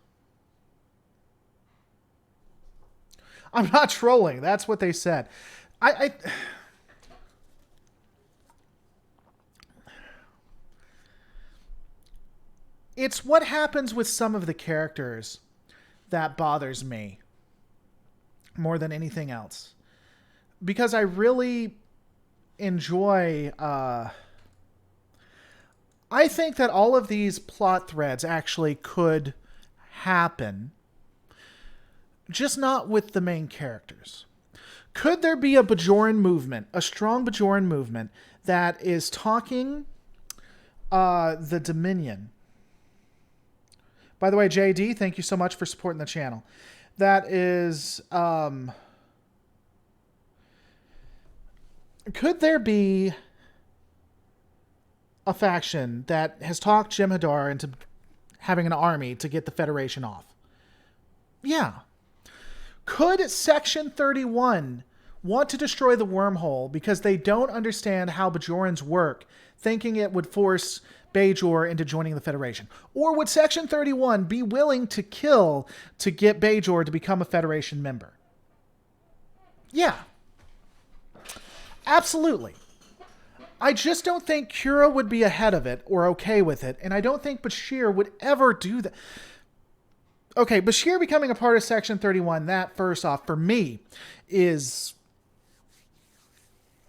I'm not trolling. That's what they said. It's what happens with some of the characters that bothers me more than anything else. Because I really enjoy... I think that all of these plot threads actually could happen, just not with the main characters. Could there be a Bajoran movement, a strong Bajoran movement, that is talking the Dominion? By the way, JD, thank you so much for supporting the channel. That is... could there be a faction that has talked Jem'Hadar into having an army to get the Federation off? Yeah. Could Section 31 want to destroy the wormhole because they don't understand how Bajorans work, thinking it would force Bajor into joining the Federation? Or would Section 31 be willing to kill to get Bajor to become a Federation member? Yeah. Absolutely. I just don't think Kira would be ahead of it or okay with it, and I don't think Bashir would ever do that. Okay, Bashir becoming a part of Section 31, that first off, for me, is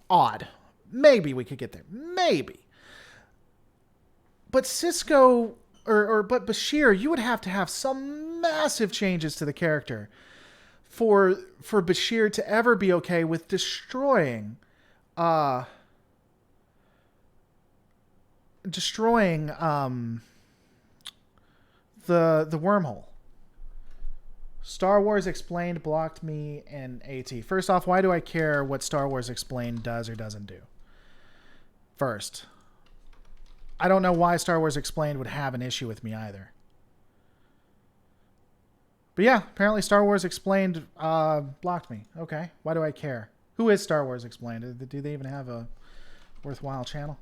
odd. Maybe we could get there. Maybe. But Cisco, but Bashir, you would have to have some massive changes to the character for Bashir to ever be okay with destroying the wormhole. Star Wars Explained blocked me in AT. First off, why do I care what Star Wars Explained does or doesn't do? First, I don't know why Star Wars Explained would have an issue with me either. But yeah, apparently Star Wars Explained blocked me. Okay, why do I care? Who is Star Wars Explained? Do they even have a worthwhile channel?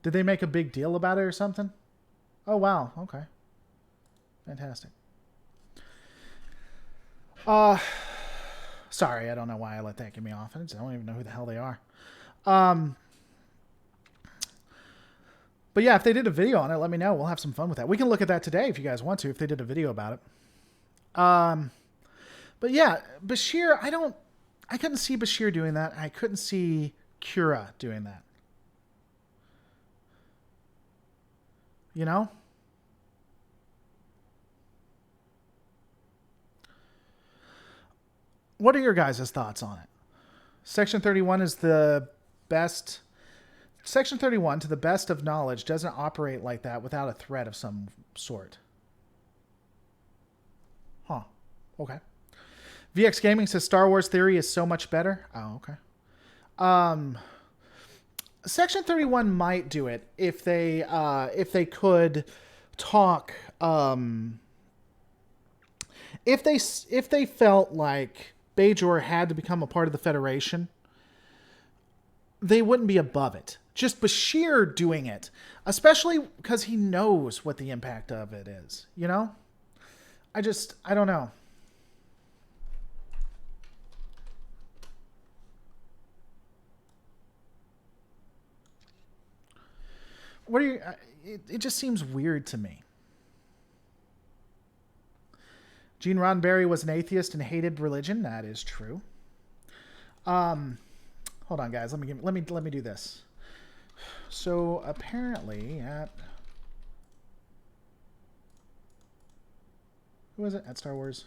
Did they make a big deal about it or something? Oh, wow. Okay. Fantastic. Sorry, I don't know why I let that get me off. I don't even know who the hell they are. But yeah, if they did a video on it, let me know. We'll have some fun with that. We can look at that today if you guys want to, if they did a video about it. But yeah, Bashir, I couldn't see Bashir doing that. I couldn't see Kira doing that. You know? What are your guys' thoughts on it? Section 31 is the best. Section 31, to the best of knowledge, doesn't operate like that without a threat of some sort. Huh. Okay. VX Gaming says Star Wars Theory is so much better. Oh, okay. Section 31 might do it if they could talk. If they felt like Bajor had to become a part of the Federation, they wouldn't be above it. Just Bashir doing it, especially because he knows what the impact of it is. You know, I don't know. What are you? It just seems weird to me. Gene Roddenberry was an atheist and hated religion. That is true. Hold on, guys. Let me do this. So apparently at who was it at Star Wars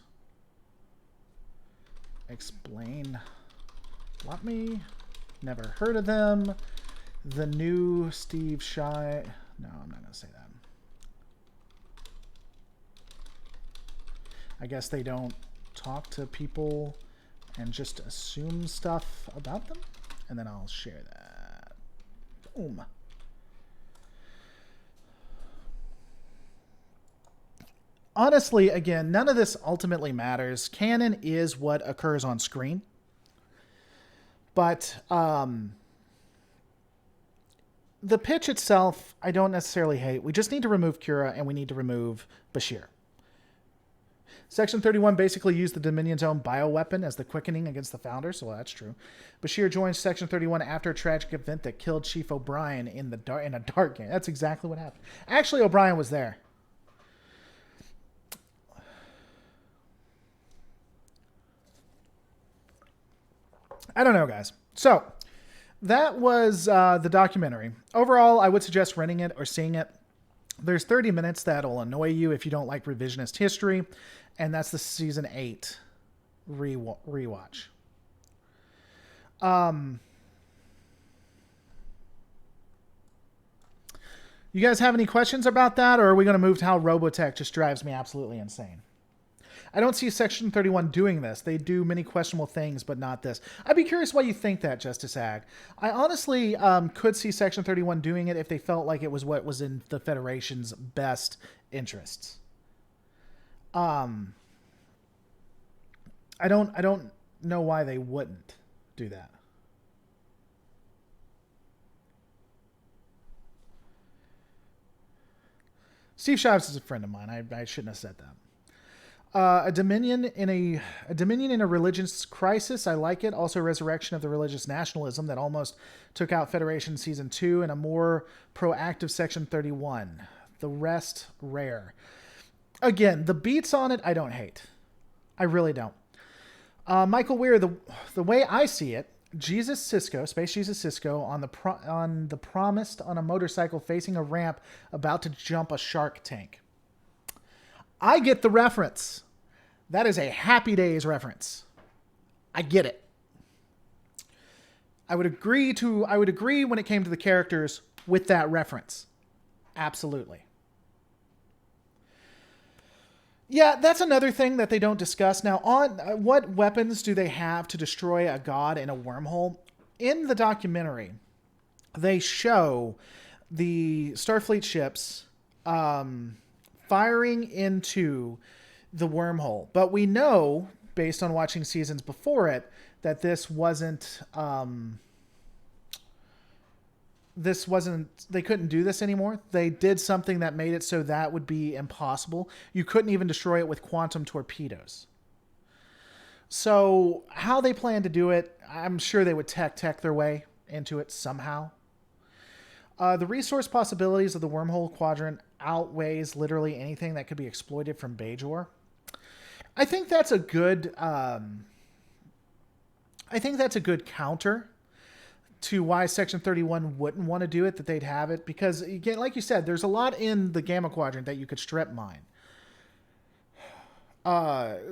Explain? Let me. Never heard of them. The new Steve Shy. No, I'm not going to say that. I guess they don't talk to people and just assume stuff about them. And then I'll share that. Boom. Honestly, again, none of this ultimately matters. Canon is what occurs on screen. But the pitch itself, I don't necessarily hate. We just need to remove Kira and we need to remove Bashir. Section 31 basically used the Dominion's own bioweapon as the quickening against the Founders, so well, that's true. Bashir joins Section 31 after a tragic event that killed Chief O'Brien in a dark game. That's exactly what happened. Actually, O'Brien was there. I don't know, guys. So, that was the documentary. Overall, I would suggest renting it or seeing it. There's 30 minutes that'll annoy you if you don't like revisionist history, and that's the season 8 rewatch. You guys have any questions about that, or are we going to move to how Robotech just drives me absolutely insane? I don't see Section 31 doing this. They do many questionable things, but not this. I'd be curious why you think that, Justice Ag. I honestly could see Section 31 doing it if they felt like it was what was in the Federation's best interests. I don't know why they wouldn't do that. Steve Shives is a friend of mine. I shouldn't have said that. A dominion in a religious crisis. I like it. Also, resurrection of the religious nationalism that almost took out Federation Season 2, and a more proactive Section 31. The rest rare. Again, the beats on it I don't hate. I really don't. Michael Weir, the way I see it, Jesus Sisko, Space Jesus Sisko, on the promised on a motorcycle facing a ramp, about to jump a shark tank. I get the reference. That is a Happy Days reference. I get it. I would agree when it came to the characters with that reference. Absolutely. Yeah, that's another thing that they don't discuss. Now, on what weapons do they have to destroy a god in a wormhole? In the documentary, they show the Starfleet ships firing into the wormhole. But we know, based on watching seasons before it, that this wasn't... they couldn't do this anymore. They did something that made it so that would be impossible. You couldn't even destroy it with quantum torpedoes. So how they plan to do it, I'm sure they would tech their way into it somehow. The resource possibilities of the wormhole quadrant outweighs literally anything that could be exploited from Bajor. I think that's a good counter to why Section 31 wouldn't want to do it, that they'd have it. Because, again, like you said, there's a lot in the Gamma Quadrant that you could strip mine.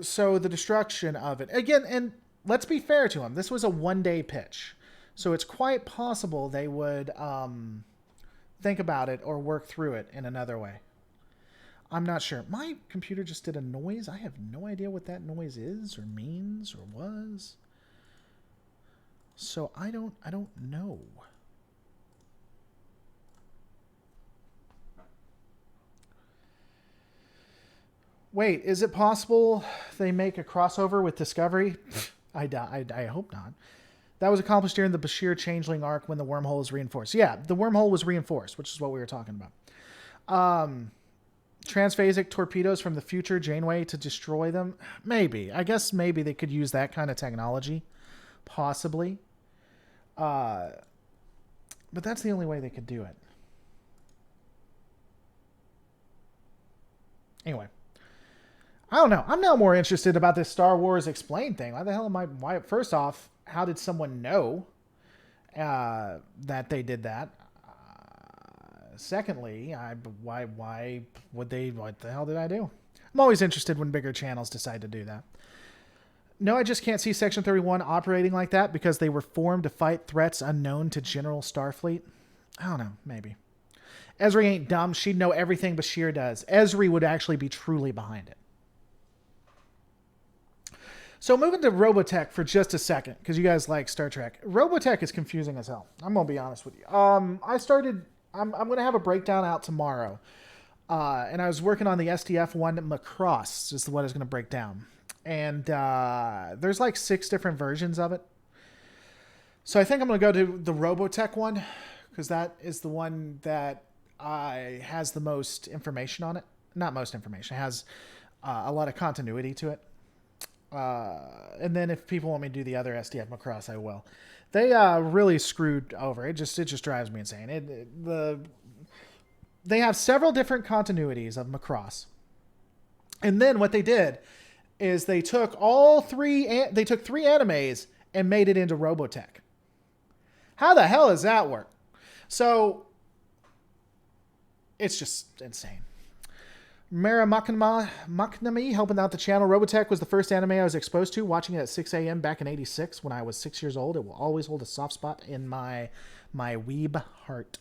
So the destruction of it. Again, and let's be fair to them. This was a one-day pitch. So it's quite possible they would think about it or work through it in another way. I'm not sure. My computer just did a noise. I have no idea what that noise is or means or was. So I don't know. Wait, is it possible they make a crossover with Discovery? I hope not. That was accomplished during the Bashir Changeling arc when the wormhole was reinforced. Yeah, the wormhole was reinforced, which is what we were talking about. Transphasic torpedoes from the future Janeway to destroy them? Maybe. I guess maybe they could use that kind of technology. Possibly. But that's the only way they could do it. Anyway. I don't know. I'm now more interested about this Star Wars Explained thing. Why the hell am I... Why, first off, how did someone know that they did that? Secondly, why would they... What the hell did I do? I'm always interested when bigger channels decide to do that. No, I just can't see Section 31 operating like that because they were formed to fight threats unknown to General Starfleet. I don't know, maybe. Ezri ain't dumb. She'd know everything Bashir does. Ezri would actually be truly behind it. So moving to Robotech for just a second, because you guys like Star Trek. Robotech is confusing as hell. I'm going to be honest with you. I'm going to have a breakdown out tomorrow. And I was working on the SDF one, Macross is what I was going to break down. And there's like 6 different versions of it. So I think I'm going to go to the Robotech one, because that is the one that has the most information on it. Not most information. It has a lot of continuity to it. And then if people want me to do the other SDF Macross, I will. They really screwed over. It just drives me insane. They have several different continuities of Macross. And then what they did is they took three animes and made it into Robotech. How the hell does that work? So it's just insane. Mara Maknami helping out the channel. Robotech was the first anime I was exposed to, watching it at 6 a.m. back in 86 when I was 6 years old. It will always hold a soft spot in my weeb heart.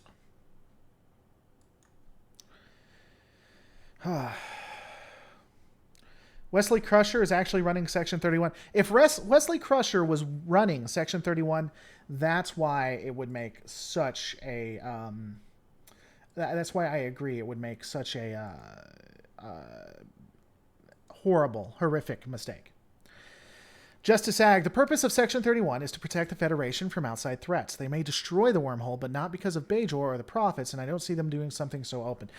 Wesley Crusher is actually running Section 31. If Wesley Crusher was running Section 31, that's why it would make such a... that's why I agree it would make such a horrific mistake. Justice Ag, the purpose of Section 31 is to protect the Federation from outside threats. They may destroy the wormhole, but not because of Bajor or the Prophets, and I don't see them doing something so open.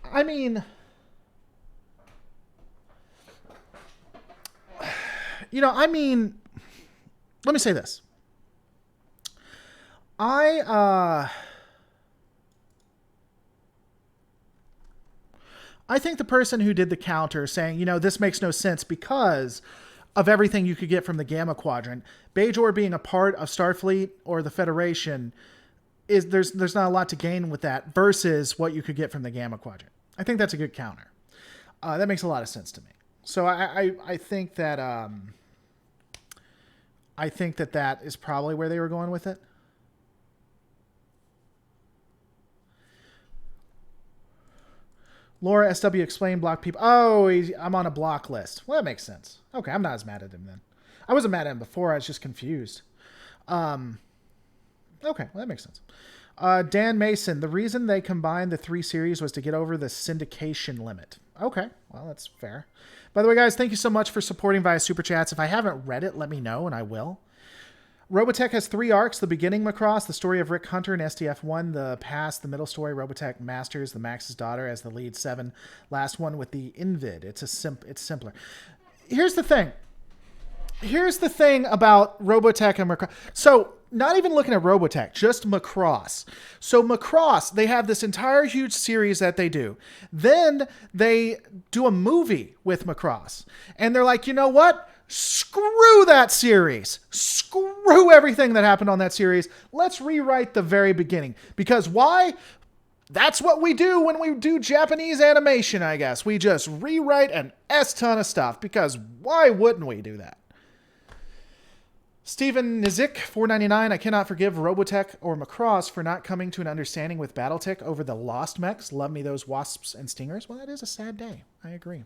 I mean... I mean, let me say this. I think the person who did the counter saying, this makes no sense because of everything you could get from the Gamma Quadrant, Bajor being a part of Starfleet or the Federation, there's not a lot to gain with that versus what you could get from the Gamma Quadrant. I think that's a good counter. That makes a lot of sense to me. So I think that that is probably where they were going with it. Laura SW explained block people. Oh, I'm on a block list. Well, that makes sense. Okay, I'm not as mad at him then. I wasn't mad at him before. I was just confused. Okay, well, that makes sense. Dan Mason, the reason they combined the 3 series was to get over the syndication limit. Okay, well, that's fair. By the way, guys, thank you so much for supporting via Super Chats. If I haven't read it, let me know, and I will. Robotech has 3 arcs: the beginning Macross, the story of Rick Hunter and STF-1, the past, the middle story, Robotech Masters, the Max's daughter as the lead 7, last one with the Invid. It's simpler. Here's the thing about Robotech and Macross. So, not even looking at Robotech, just Macross. So Macross, they have this entire huge series that they do. Then they do a movie with Macross. And they're like, you know what? Screw that series. Screw everything that happened on that series. Let's rewrite the very beginning. Because why? That's what we do when we do Japanese animation, I guess. We just rewrite an S-ton of stuff. Because why wouldn't we do that? Stephen Nizik, $4.99. I cannot forgive Robotech or Macross for not coming to an understanding with Battletech over the Lost mechs. Love me those wasps and stingers. Well, that is a sad day. I agree.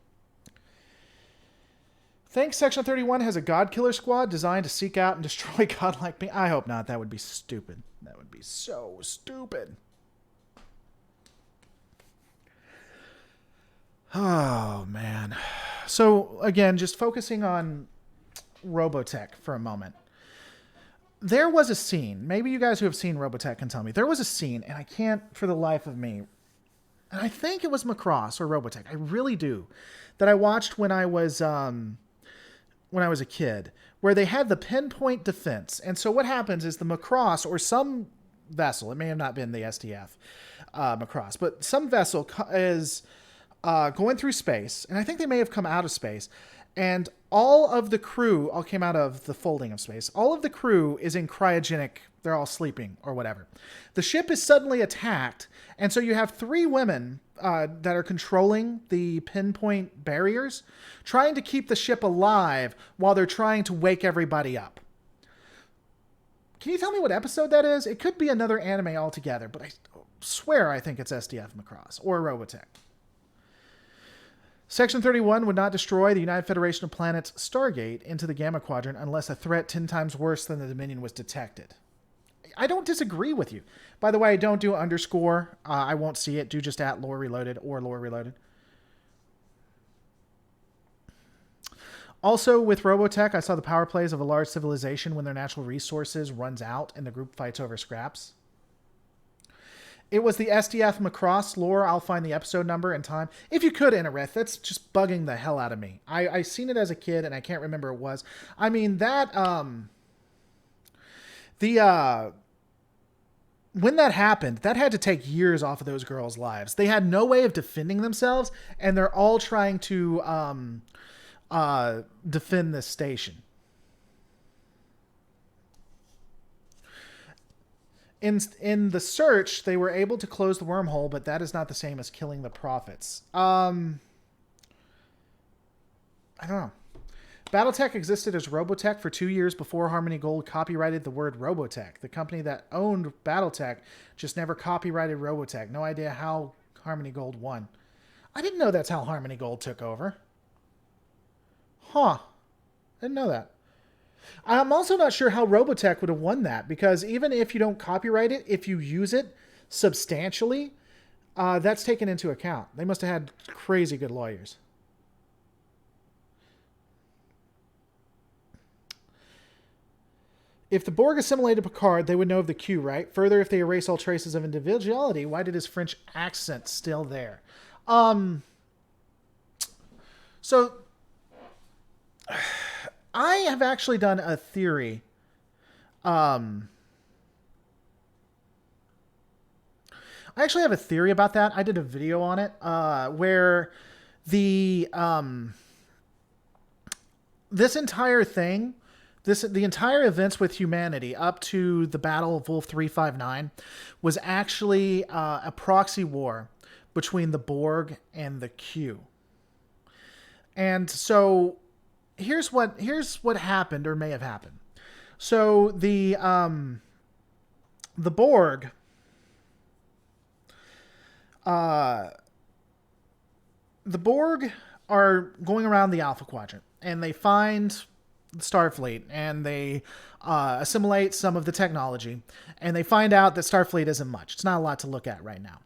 Thanks, Section 31 has a God Killer squad designed to seek out and destroy godlike beings. I hope not. That would be stupid. That would be so stupid. Oh, man. So, again, just focusing on Robotech for a moment. There was a scene. Maybe you guys who have seen Robotech can tell me. There was a scene, and I can't for the life of me. And I think it was Macross or Robotech. I really do. That I watched when I was a kid, where they had the pinpoint defense. And so what happens is the Macross or some vessel, it may have not been the STF Macross, but some vessel is going through space, and I think they may have come out of space, and all of the crew all came out of the folding of space. All of the crew is in cryogenic, they're all sleeping or whatever. The ship is suddenly attacked, and so you have 3 women that are controlling the pinpoint barriers, trying to keep the ship alive while they're trying to wake everybody up. Can you tell me what episode that is? It could be another anime altogether, but I swear I think it's SDF Macross or Robotech. Section 31 would not destroy the United Federation of Planets Stargate into the Gamma Quadrant unless a threat 10 times worse than the Dominion was detected. I don't disagree with you. By the way, I don't do underscore. I won't see it. Do just at Lore Reloaded or Lore Reloaded. Also, with Robotech, I saw the power plays of a large civilization when their natural resources runs out and the group fights over scraps. It was the SDF Macross lore. I'll find the episode number and time. If you could, Inarith, that's just bugging the hell out of me. I seen it as a kid and I can't remember what it was. I mean, that, when that happened, that had to take years off of those girls' lives. They had no way of defending themselves, and they're all trying to defend this station. In the search, they were able to close the wormhole, but that is not the same as killing the prophets. I don't know. Battletech existed as Robotech for 2 years before Harmony Gold copyrighted the word Robotech. The company that owned Battletech just never copyrighted Robotech. No idea how Harmony Gold won. I didn't know that's how Harmony Gold took over. Huh. Didn't know that. I'm also not sure how Robotech would have won that, because even if you don't copyright it, if you use it substantially, that's taken into account. They must have had crazy good lawyers. If the Borg assimilated Picard, they would know of the Q, right? Further, if they erase all traces of individuality, why did his French accent still there? So, I have actually done a theory. I actually have a theory about that. I did a video on it where the this entire thing, the entire events with humanity up to the Battle of Wolf 359 was actually a proxy war between the Borg and the Q. And so here's what happened or may have happened. So the Borg are going around the Alpha Quadrant, and they find Starfleet, and they assimilate some of the technology, and they find out that Starfleet isn't much. It's not a lot to look at right now.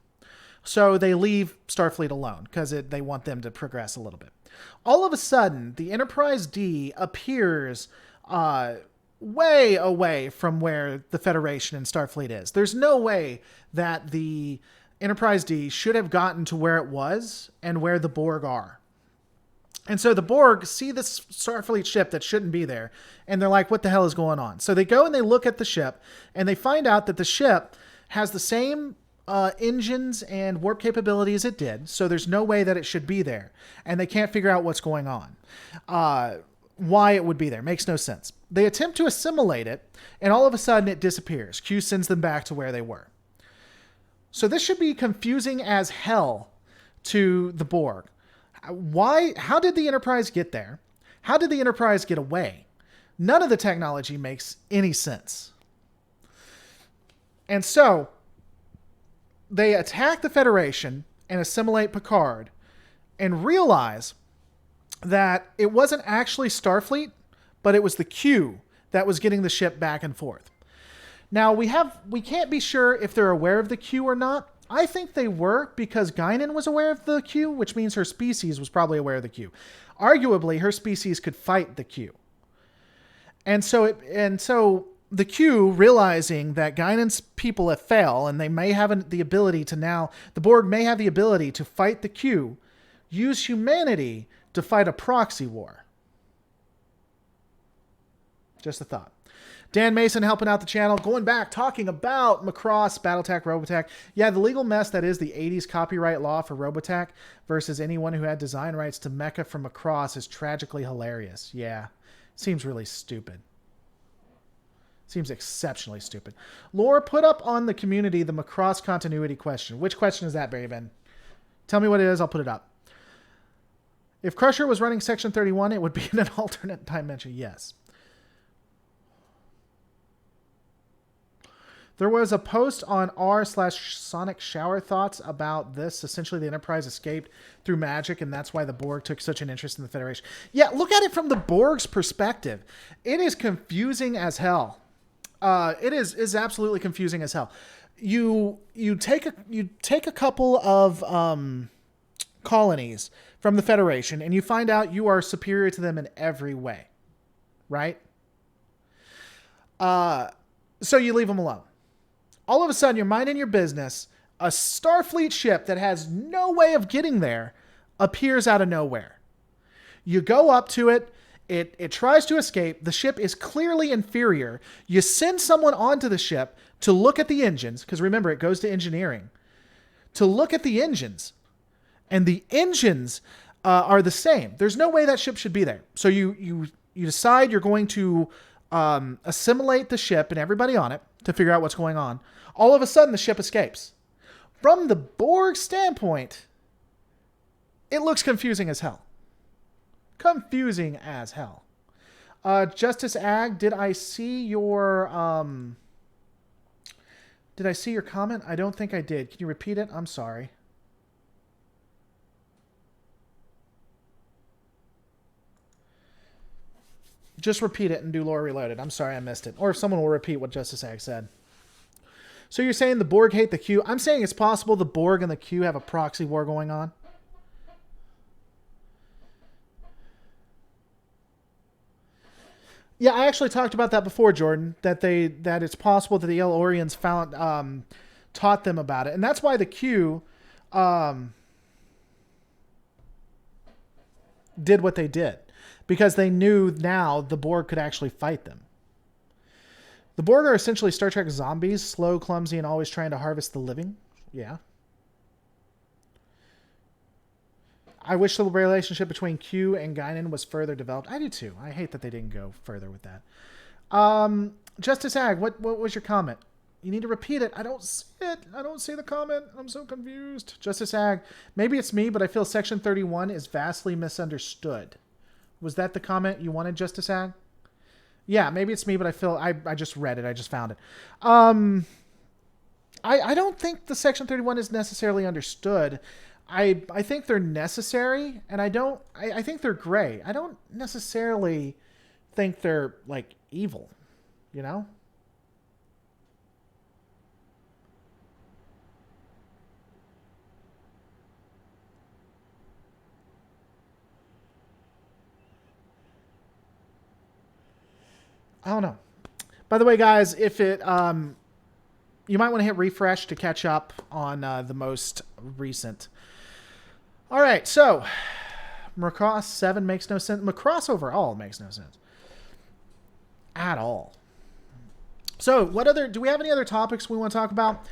So they leave Starfleet alone because they want them to progress a little bit. All of a sudden, the Enterprise D appears way away from where the Federation and Starfleet is. There's no way that the Enterprise D should have gotten to where it was and where the Borg are. And so the Borg see this Starfleet ship that shouldn't be there, and they're like, what the hell is going on? So they go and they look at the ship, and they find out that the ship has the same engines and warp capabilities it did, so there's no way that it should be there. And they can't figure out what's going on. Why it would be there. Makes no sense. They attempt to assimilate it, and all of a sudden it disappears. Q sends them back to where they were. So this should be confusing as hell to the Borg. Why? How did the Enterprise get there? How did the Enterprise get away? None of the technology makes any sense. And so they attack the Federation and assimilate Picard and realize that it wasn't actually Starfleet, but it was the Q that was getting the ship back and forth. Now, we can't be sure if they're aware of the Q or not. I think they were, because Guinan was aware of the Q, which means her species was probably aware of the Q. Arguably, her species could fight the Q. And so the Q, realizing that Guinan's people have failed, and they may have the ability to now, the Borg may have the ability to fight the Q, use humanity to fight a proxy war. Just a thought. Dan Mason helping out the channel, going back, talking about Macross, Battletech, Robotech. Yeah, the legal mess that is the 80s copyright law for Robotech versus anyone who had design rights to Mecha from Macross is tragically hilarious. Yeah, seems really stupid. Seems exceptionally stupid. Laura, put up on the community the Macross continuity question. Which question is that, Barry Ben? Tell me what it is, I'll put it up. If Crusher was running Section 31, it would be in an alternate dimension. Yes. There was a post on r/Sonic Shower Thoughts about this. Essentially, the Enterprise escaped through magic, and that's why the Borg took such an interest in the Federation. Yeah, look at it from the Borg's perspective. It is confusing as hell. It is absolutely confusing as hell. You take a couple of colonies from the Federation, and you find out you are superior to them in every way, right? So you leave them alone. All of a sudden, you're minding your business. A Starfleet ship that has no way of getting there appears out of nowhere. You go up to it. It tries to escape. The ship is clearly inferior. You send someone onto the ship to look at the engines, because remember, it goes to engineering, to look at the engines. And the engines are the same. There's no way that ship should be there. So you decide you're going to assimilate the ship and everybody on it to figure out what's going on. All of a sudden, the ship escapes. From the Borg standpoint, it looks confusing as hell. Confusing as hell. Justice Ag, did I see your comment? I don't think I did. Can you repeat it? I'm sorry. Just repeat it and do Lore Reloaded. I'm sorry I missed it. Or if someone will repeat what Justice Ag said. So you're saying the Borg hate the Q? I'm saying it's possible the Borg and the Q have a proxy war going on. Yeah, I actually talked about that before, Jordan. That it's possible that the Elorians taught them about it, and that's why the Q did what they did. because they knew now the Borg could actually fight them. The Borg are essentially Star Trek zombies, slow, clumsy, and always trying to harvest the living. Yeah. I wish the relationship between Q and Guinan was further developed. I do too. I hate that they didn't go further with that. Justice Ag, what was your comment? You need to repeat it. I don't see it. I don't see the comment. I'm so confused. Justice Ag, maybe it's me, but I feel Section 31 is vastly misunderstood. Was that the comment you wanted, Justice Ag? Yeah, maybe it's me, but I feel I just read it. I just found it. I don't think the Section 31 is necessarily understood. I think they're necessary, and I think they're gray. I don't necessarily think they're like evil, you know? I don't know. By the way, guys, if it you might want to hit refresh to catch up on the most recent. All right, so Macross 7 makes no sense. Macross overall makes no sense at all. So, do we have any other topics we want to talk about?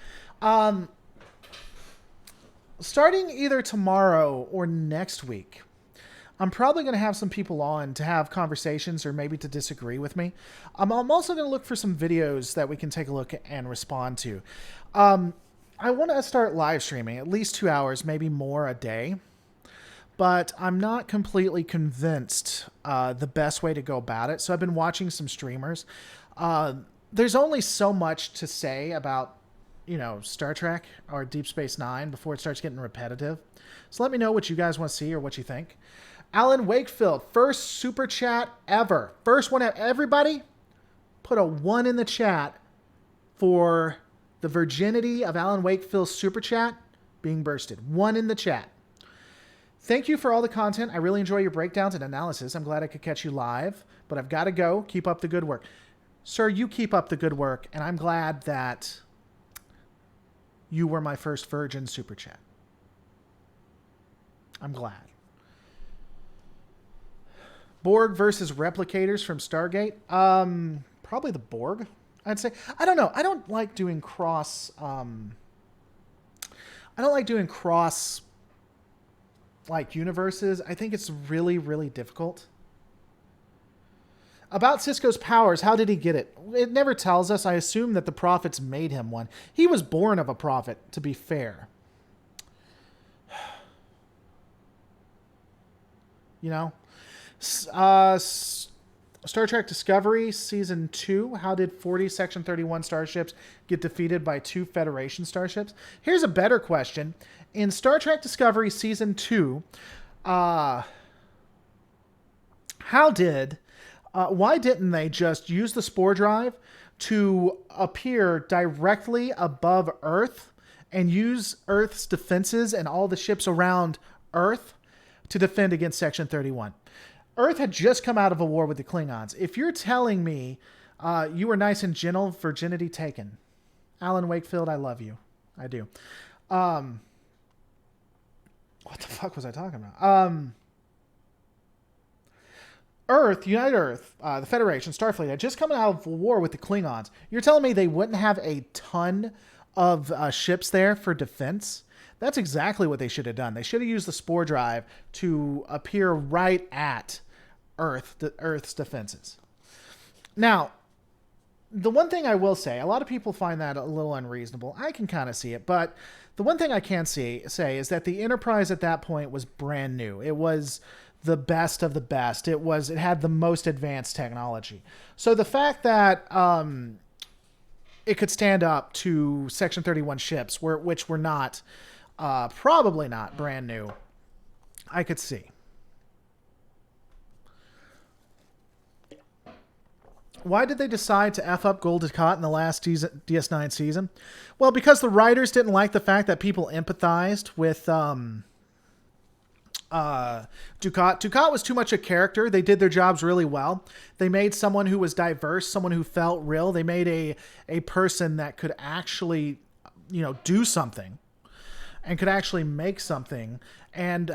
Starting either tomorrow or next week, I'm probably going to have some people on to have conversations or maybe to disagree with me. I'm also going to look for some videos that we can take a look at and respond to. I want to start live streaming at least 2 hours, maybe more a day. But I'm not completely convinced the best way to go about it. So I've been watching some streamers. There's only so much to say about, Star Trek or Deep Space Nine before it starts getting repetitive. So let me know what you guys want to see or what you think. Alan Wakefield, first super chat ever. First one, everybody put a 1 in the chat for the virginity of Alan Wakefield's super chat being bursted. 1 in the chat. Thank you for all the content. I really enjoy your breakdowns and analysis. I'm glad I could catch you live, but I've got to go. Keep up the good work. Sir, you keep up the good work, and I'm glad that you were my first virgin super chat. I'm glad. Borg versus replicators from Stargate. Probably the Borg, I'd say. I don't know. I don't like doing cross universes. I think it's really, really difficult. About Sisko's powers, how did he get it? It never tells us. I assume that the prophets made him one. He was born of a prophet, to be fair. Star Trek Discovery Season 2. How did 40 Section 31 starships get defeated by 2 Federation starships? Here's a better question. In Star Trek Discovery Season 2, why didn't they just use the spore drive to appear directly above Earth and use Earth's defenses and all the ships around Earth to defend against Section 31? Earth had just come out of a war with the Klingons. If you're telling me you were nice and gentle, virginity taken. Alan Wakefield, I love you. I do. What the fuck was I talking about? Earth, United Earth, the Federation, Starfleet had just come out of a war with the Klingons. You're telling me they wouldn't have a ton of ships there for defense? That's exactly what they should have done. They should have used the spore drive to appear right at Earth's defenses. Now, the one thing I will say, a lot of people find that a little unreasonable. I can kind of see it, but the one thing I can say is that the Enterprise at that point was brand new. It was the best of the best. It had the most advanced technology. So the fact that it could stand up to Section 31 ships, which were not, probably not brand new, I could see. Why did they decide to F up Gul Dukat in the last DS9 season? Well, because the writers didn't like the fact that people empathized with Dukat. Dukat was too much a character. They did their jobs really well. They made someone who was diverse, someone who felt real. They made a person that could actually, do something and could actually make something. And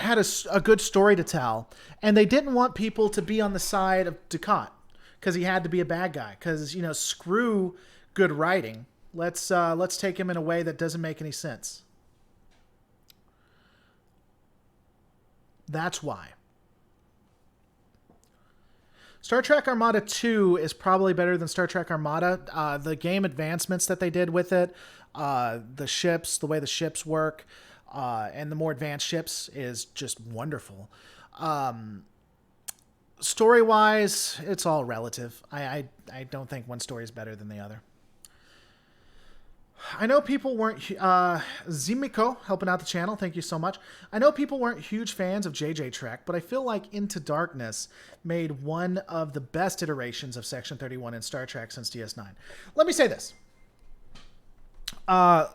had a good story to tell, and they didn't want people to be on the side of Ducat because he had to be a bad guy. Because screw good writing. Let's take him in a way that doesn't make any sense. That's why. Star Trek Armada 2 is probably better than Star Trek Armada. The game advancements that they did with it, the ships, the way the ships work, and the more advanced ships is just wonderful. Story-wise, it's all relative. I don't think one story is better than the other. I know people weren't... Zimiko, helping out the channel, thank you so much. I know people weren't huge fans of JJ Trek, but I feel like Into Darkness made one of the best iterations of Section 31 in Star Trek since DS9. Let me say this. I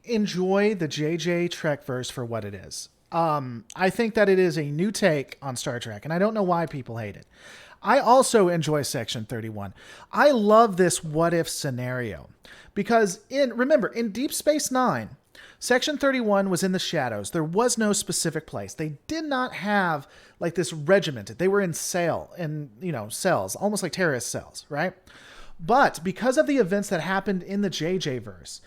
enjoy the JJ Trek verse for what it is. I think that it is a new take on Star Trek, and I don't know why people hate it. I also enjoy Section 31. I love this what-if scenario because remember, in Deep Space Nine, Section 31 was in the shadows. There was no specific place. They did not have like this regimented. They were in cells, almost like terrorist cells, right? But because of the events that happened in the JJ verse,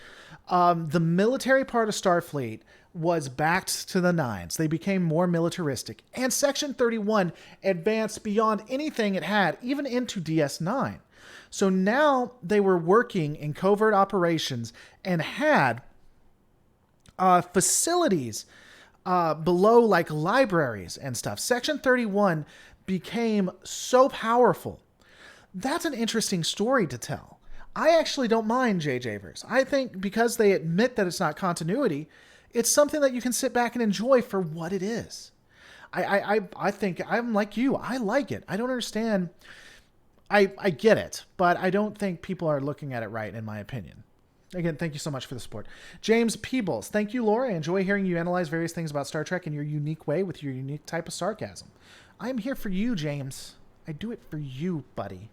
the military part of Starfleet was backed to the nines. They became more militaristic. And Section 31 advanced beyond anything it had, even into DS9. So now they were working in covert operations and had facilities below like libraries and stuff. Section 31 became so powerful. That's an interesting story to tell. I actually don't mind JJ-verse. I think because they admit that it's not continuity, it's something that you can sit back and enjoy for what it is. I think I'm like you. I like it. I don't understand. I get it, but I don't think people are looking at it right, in my opinion. Again, thank you so much for the support. James Peebles, thank you, Laura. I enjoy hearing you analyze various things about Star Trek in your unique way with your unique type of sarcasm. I am here for you, James. I do it for you, buddy.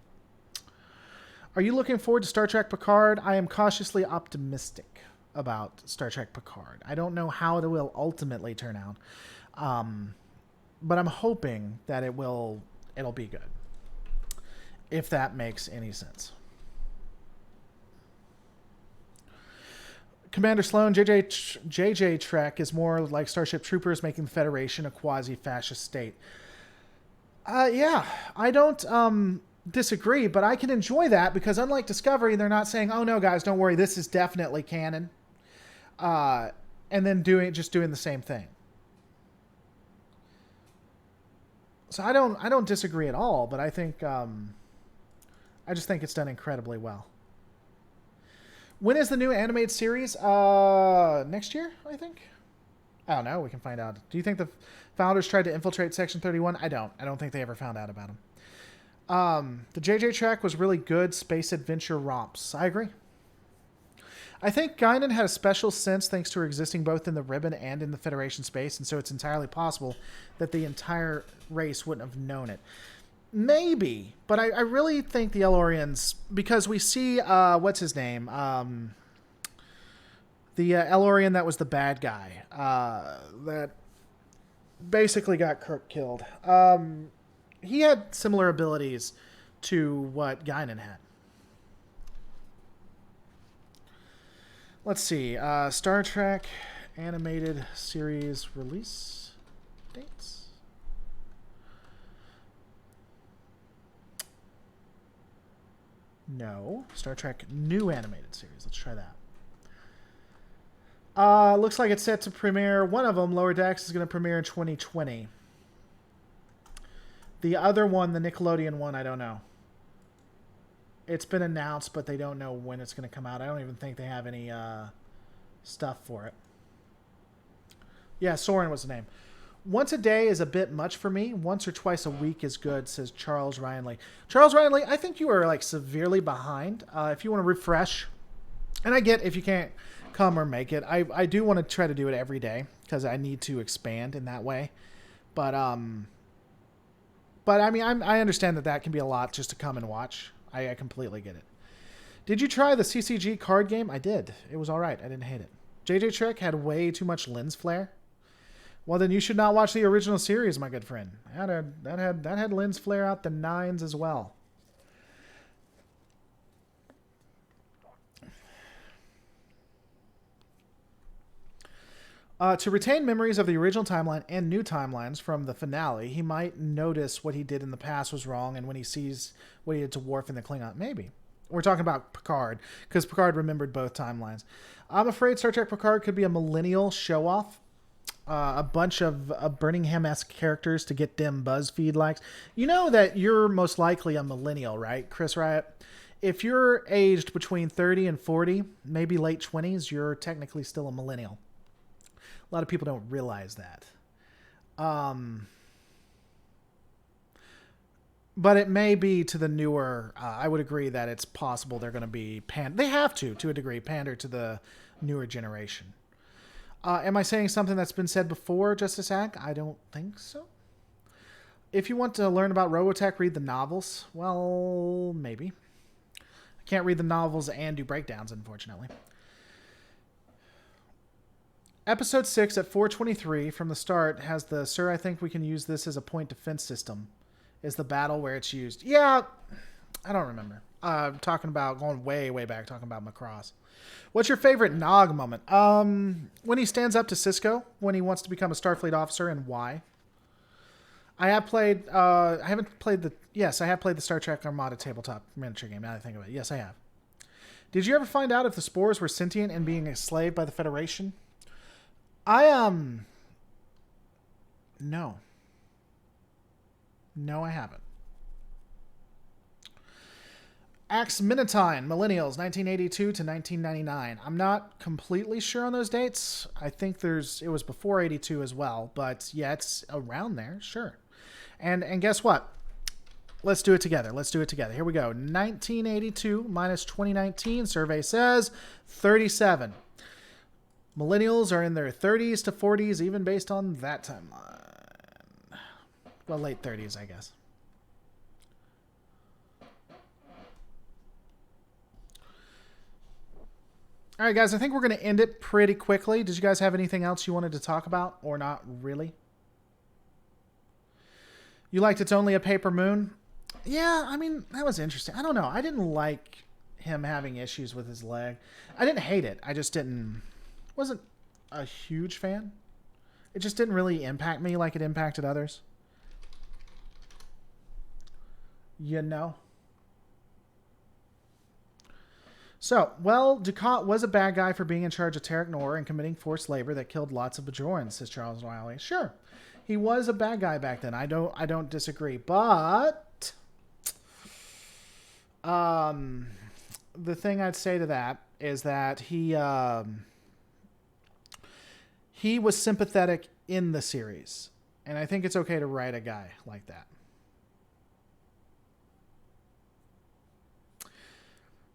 Are you looking forward to Star Trek Picard? I am cautiously optimistic about Star Trek Picard. I don't know how it will ultimately turn out, but I'm hoping that it'll be good, if that makes any sense. Commander Sloan, JJ Trek is more like Starship Troopers, making the Federation a quasi-fascist state. Yeah, I don't disagree, but I can enjoy that because unlike Discovery, they're not saying, "Oh no, guys, don't worry, this is definitely canon," and then doing the same thing. So I don't disagree at all, but I think I just think it's done incredibly well. When is the new animated series? Next year, I think. I don't know. We can find out. Do you think the founders tried to infiltrate Section 31? I don't think they ever found out about them. The JJ Trek was really good space adventure romps. I agree. I think Guinan had a special sense thanks to her existing both in the Ribbon and in the Federation space, and so it's entirely possible that the entire race wouldn't have known it. Maybe, but I really think the Elorians, because we see, what's his name? The Elorian that was the bad guy, that basically got Kirk killed. He had similar abilities to what Guinan had. Let's see. Star Trek animated series release dates. No. Star Trek new animated series. Let's try that. Looks like it's set to premiere. One of them, Lower Decks, is going to premiere in 2020. The other one, the Nickelodeon one, I don't know. It's been announced, but they don't know when it's going to come out. I don't even think they have any stuff for it. Yeah, Soren was the name. Once a day is a bit much for me. Once or twice a week is good, says Charles Ryanley. Charles Ryanley, I think you are like severely behind. If you want to refresh, and I get if you can't come or make it, I do want to try to do it every day because I need to expand in that way. But I mean, I understand that can be a lot just to come and watch. I completely get it. Did you try the CCG card game? I did. It was all right. I didn't hate it. JJ Trek had way too much lens flare. Well, then you should not watch the original series, my good friend. That had lens flare out the nines as well. To retain memories of the original timeline and new timelines from the finale, he might notice what he did in the past was wrong, and when he sees what he did to Worf and the Klingon, maybe. We're talking about Picard, because Picard remembered both timelines. I'm afraid Star Trek Picard could be a millennial show-off. A bunch of Birmingham-esque characters to get them BuzzFeed likes. You know that you're most likely a millennial, right, Chris Riot? If you're aged between 30 and 40, maybe late 20s, you're technically still a millennial. A lot of people don't realize that. But it may be to the newer... I would agree that it's possible they're going to be... They have to a degree, pander to the newer generation. Am I saying something that's been said before, Justice Ack? I don't think so. If you want to learn about Robotech, read the novels. Well, maybe. I can't read the novels and do breakdowns, unfortunately. Episode 6 at 4:23 from the start has the "Sir, I think we can use this as a point defense system." Is the battle where it's used. Yeah, I don't remember. Talking about going way, way back, talking about Macross. What's your favorite Nog moment? When he stands up to Cisco, when he wants to become a Starfleet officer, and why. I have played, I have played the Star Trek Armada tabletop miniature game, now that I think of it. Yes, I have. Did you ever find out if the spores were sentient and being enslaved by the Federation? No. No, I haven't. Axe Minotine, Millennials, 1982 to 1999. I'm not completely sure on those dates. I think it was before 82 as well, but yeah, it's around there, sure. And guess what? Let's do it together. Here we go. 1982 minus 2019, survey says 37. Millennials are in their 30s to 40s, even based on that timeline. Well, late 30s, I guess. All right, guys, I think we're going to end it pretty quickly. Did you guys have anything else you wanted to talk about, or not really? You liked It's Only a Paper Moon? Yeah, I mean, that was interesting. I don't know. I didn't like him having issues with his leg. I didn't hate it. I just wasn't a huge fan. It just didn't really impact me like it impacted others. You know? So, well, Ducat was a bad guy for being in charge of Tarek Noor and committing forced labor that killed lots of Bajorans, says Charles Wiley. Sure, he was a bad guy back then. I don't disagree, but the thing I'd say to that is that he was sympathetic in the series, and I think it's okay to write a guy like that.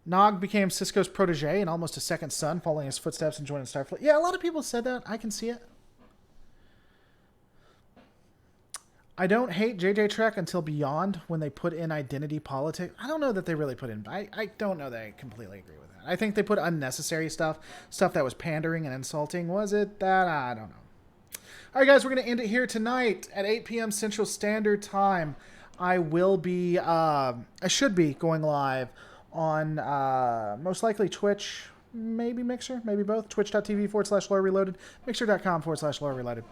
Nog became Sisko's protege and almost a second son, following his footsteps and joining Starfleet. Yeah, a lot of people said that. I can see it. I don't hate JJ Trek until Beyond, when they put in identity politics. I don't know that they really put in... I don't know that I completely agree with that. I think they put unnecessary stuff that was pandering and insulting. Was it that? I don't know. All right, guys, we're going to end it here tonight at 8 p.m. Central Standard Time. I will be... I should be going live on most likely Twitch, maybe Mixer, maybe both. Twitch.tv/Lore Reloaded, Mixer.com/Lore Reloaded.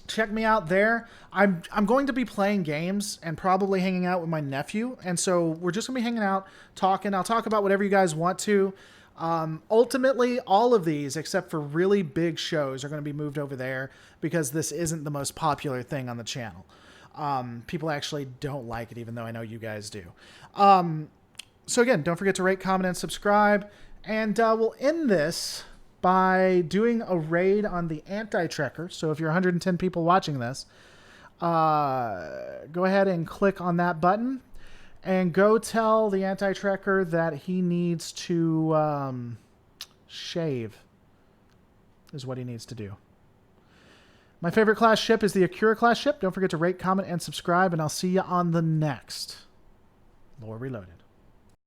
Check me out there. I'm going to be playing games and probably hanging out with my nephew, and so we're just gonna be hanging out, talking. I'll talk about whatever you guys want to. Ultimately, all of these, except for really big shows, are going to be moved over there because this isn't the most popular thing on the channel. People actually don't like it, even though I know you guys do. So again, don't forget to rate, comment, and subscribe. And we'll end this by doing a raid on the Anti-Trekker. So if you're 110 people watching this, go ahead and click on that button and go tell the Anti-Trekker that he needs to shave is what he needs to do. My favorite class ship is the Akira class ship. Don't forget to rate, comment, and subscribe, and I'll see you on the next Lore Reloaded.